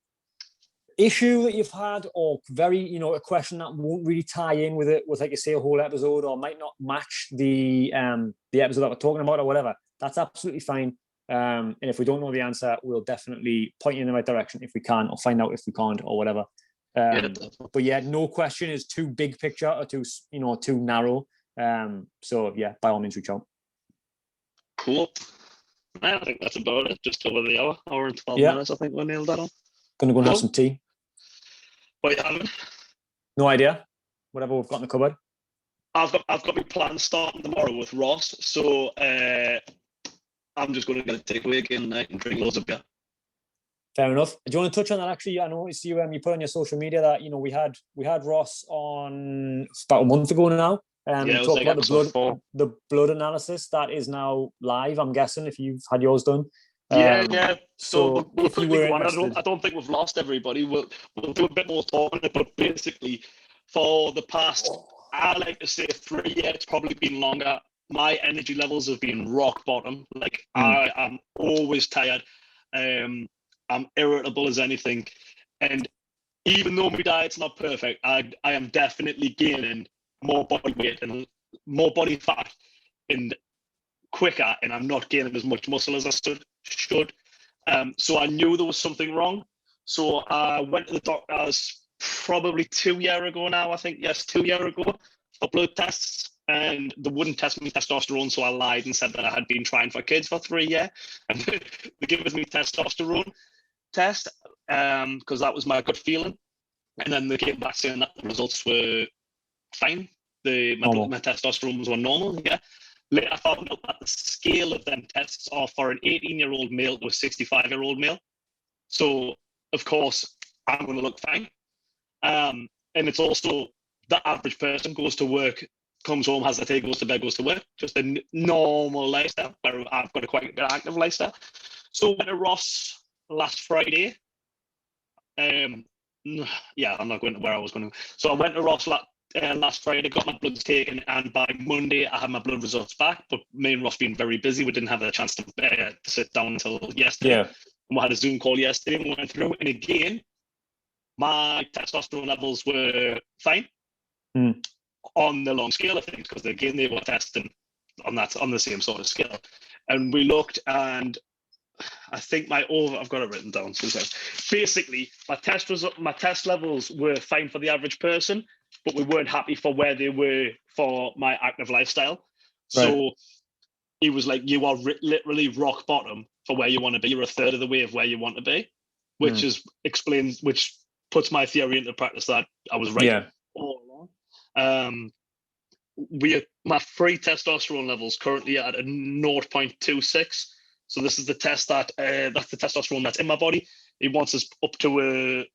[SPEAKER 2] issue that you've had, or very, a question that won't really tie in with it, with, like you say, a whole episode, or might not match the episode that we're talking about, or whatever. That's absolutely fine. And if we don't know the answer, we'll definitely point you in the right direction if we can, or find out if we can't, or whatever. But yeah, no question is too big picture or too narrow. So yeah, by all means, reach out.
[SPEAKER 1] Cool. I think that's about it. Just over the hour and 12 minutes. I think we nailed that on.
[SPEAKER 2] Gonna go and have some tea.
[SPEAKER 1] What you having?
[SPEAKER 2] No idea. Whatever we've got in the cupboard.
[SPEAKER 1] I've got my plans starting tomorrow with Ross, so I'm just going to get a takeaway again and drink loads of beer.
[SPEAKER 2] Fair enough. Do you want to touch on that? Actually, I noticed you put on your social media that we had Ross on about a month ago now.
[SPEAKER 1] Yeah, it was
[SPEAKER 2] Talk
[SPEAKER 1] like
[SPEAKER 2] about
[SPEAKER 1] episode 4.
[SPEAKER 2] the blood analysis that is now live. I'm guessing if you've had yours done.
[SPEAKER 1] Yeah.
[SPEAKER 2] So
[SPEAKER 1] we'll
[SPEAKER 2] if you
[SPEAKER 1] quickly
[SPEAKER 2] were
[SPEAKER 1] go on.
[SPEAKER 2] interested,
[SPEAKER 1] I don't think we've lost everybody. We'll do a bit more talking, but basically, for the past, I like to say 3 years, it's probably been longer. My energy levels have been rock bottom. Like I am always tired. I'm irritable as anything, and even though my diet's not perfect, I am definitely gaining more body weight and more body fat and quicker, and I'm not gaining as much muscle as I should. So I knew there was something wrong. So I went to the doctors probably 2 years ago now, I think. Yes, 2 years ago for blood tests. And they wouldn't test me testosterone, so I lied and said that I had been trying for kids for 3 years. And they gave me testosterone test because that was my gut feeling. And then they came back saying that the results were fine. My testosterone were normal, yeah. Later, I found out that the scale of them tests are for an 18-year-old male to a 65-year-old male. So, of course, I'm going to look fine. And it's also the average person goes to work, comes home, has a tea, goes to bed, goes to work. Just a normal lifestyle, where I've got a quite active lifestyle. So, I went to Ross last Friday. Yeah, I'm not going to where I was going to. So, I went to Ross last Friday, got my bloods taken, and by Monday I had my blood results back. But me and Ross being very busy, we didn't have a chance to sit down until yesterday.
[SPEAKER 2] Yeah.
[SPEAKER 1] And we had a Zoom call yesterday and we went through. And again, my testosterone levels were fine on the long scale of things, because again they were testing on the same sort of scale. And we looked, and I think I've got it written down. Basically, my test levels were fine for the average person, but we weren't happy for where they were for my active lifestyle. Right. So he was like, you are literally rock bottom for where you want to be. You're a third of the way of where you want to be, which which puts my theory into practice that I was right all along. My free testosterone levels currently at a 0.26. So this is the test that's the testosterone that's in my body. It wants us up to a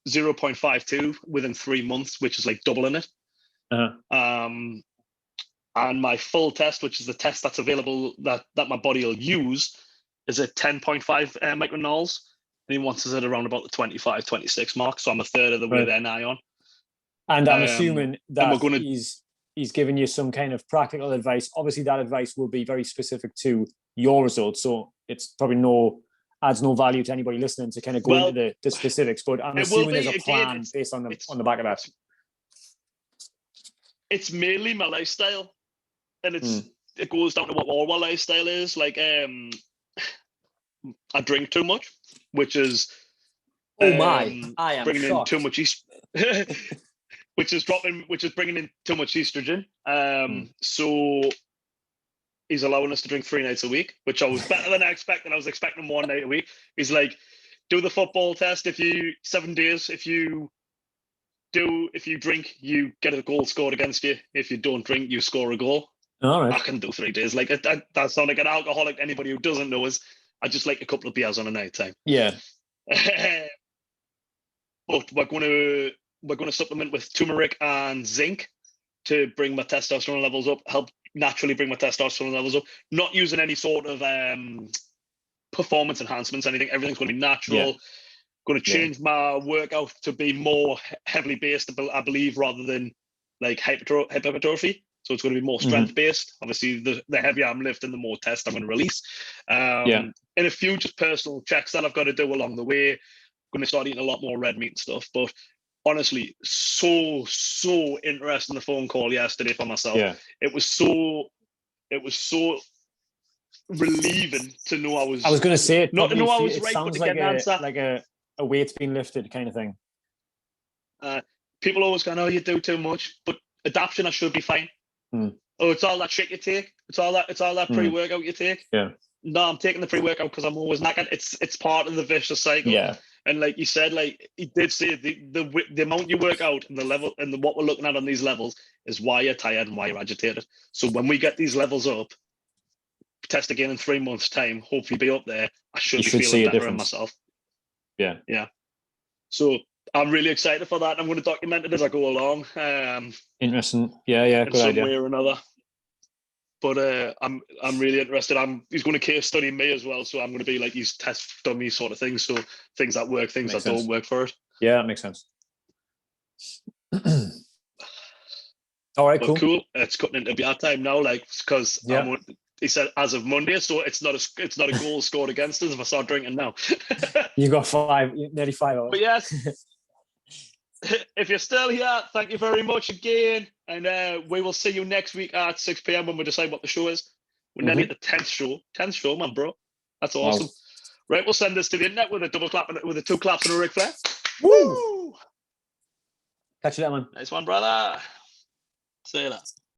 [SPEAKER 1] 0.52 within 3 months, which is like doubling it. And my full test, which is the test that's available that my body will use, is at 10.5 micronols. And he wants us at around about the 25, 26 mark. So I'm a third of the way there now on.
[SPEAKER 2] And I'm assuming that he's given you some kind of practical advice. Obviously, that advice will be very specific to your results. So it's probably adds no value to anybody listening to kind of go into the specifics. But I'm assuming there's a plan based on the back of that.
[SPEAKER 1] It's mainly my lifestyle. And it goes down to what all my lifestyle is. Like, I drink too much, which is
[SPEAKER 2] I am
[SPEAKER 1] bringing
[SPEAKER 2] shocked.
[SPEAKER 1] in too much which is bringing in too much estrogen. So he's allowing us to drink 3 nights a week, which I was better than I expected. I was expecting 1 night a week. He's like, do the football test. 7 days, if you drink, you get a goal scored against you. If you don't drink, you score a goal.
[SPEAKER 2] All right.
[SPEAKER 1] I can do 3 days. Like that's not like an alcoholic. Anybody who doesn't know is I just like a couple of beers on a night time.
[SPEAKER 2] Yeah.
[SPEAKER 1] But we're going to supplement with turmeric and zinc to bring my testosterone levels up, help naturally bring my testosterone levels up, not using any sort of performance enhancements, anything. Everything's going to be natural. Going to change my workout to be more heavily based, I believe, rather than like hypertrophy. So it's going to be more strength based. Obviously, the heavier I'm lifting, the more test I'm going to release. And a few just personal checks that I've got to do along the way. I'm going to start eating a lot more red meat and stuff. But honestly, so interesting, the phone call yesterday for myself. Yeah. It was so relieving to know I was
[SPEAKER 2] going to say it.
[SPEAKER 1] Not to know I was
[SPEAKER 2] it
[SPEAKER 1] right,
[SPEAKER 2] sounds
[SPEAKER 1] but to get an answer.
[SPEAKER 2] Like a weight's been lifted kind of thing.
[SPEAKER 1] People always go, "Oh, you do too much," but adaptation, I should be fine. Oh, it's all that shit you take. It's all that pre-workout you take.
[SPEAKER 2] Yeah.
[SPEAKER 1] No, I'm taking the pre-workout because I'm always knackered. It's part of the vicious cycle.
[SPEAKER 2] Yeah.
[SPEAKER 1] And like you said, like he did say, the amount you work out and the level and what we're looking at on these levels is why you're tired and why you're agitated. So when we get these levels up, test again in 3 months' time, hopefully be up there. I should be feeling better in myself.
[SPEAKER 2] Yeah.
[SPEAKER 1] Yeah. So I'm really excited for that. I'm going to document it as I go along.
[SPEAKER 2] Interesting. Yeah,
[SPEAKER 1] in
[SPEAKER 2] good
[SPEAKER 1] some
[SPEAKER 2] idea.
[SPEAKER 1] way or another. But I'm really interested. He's going to case study me as well, so I'm going to be like his test dummy sort of thing. So things that work, things that don't work for it.
[SPEAKER 2] Yeah, that makes sense. All right,
[SPEAKER 1] cool. It's cutting into bad time now, like because he said as of Monday, so it's not a goal scored against us if I start drinking now.
[SPEAKER 2] You got nearly 5 hours.
[SPEAKER 1] But yes, if you're still here, thank you very much again, and we will see you next week at 6 p.m. when we decide what the show is. We're nearly at the 10th show, man, bro. That's awesome. Wow. Right, we'll send this to the internet with a double clap with a 2 claps and a Ric Flair.
[SPEAKER 2] Woo! Catch you later, man.
[SPEAKER 1] Nice one, brother. See you later.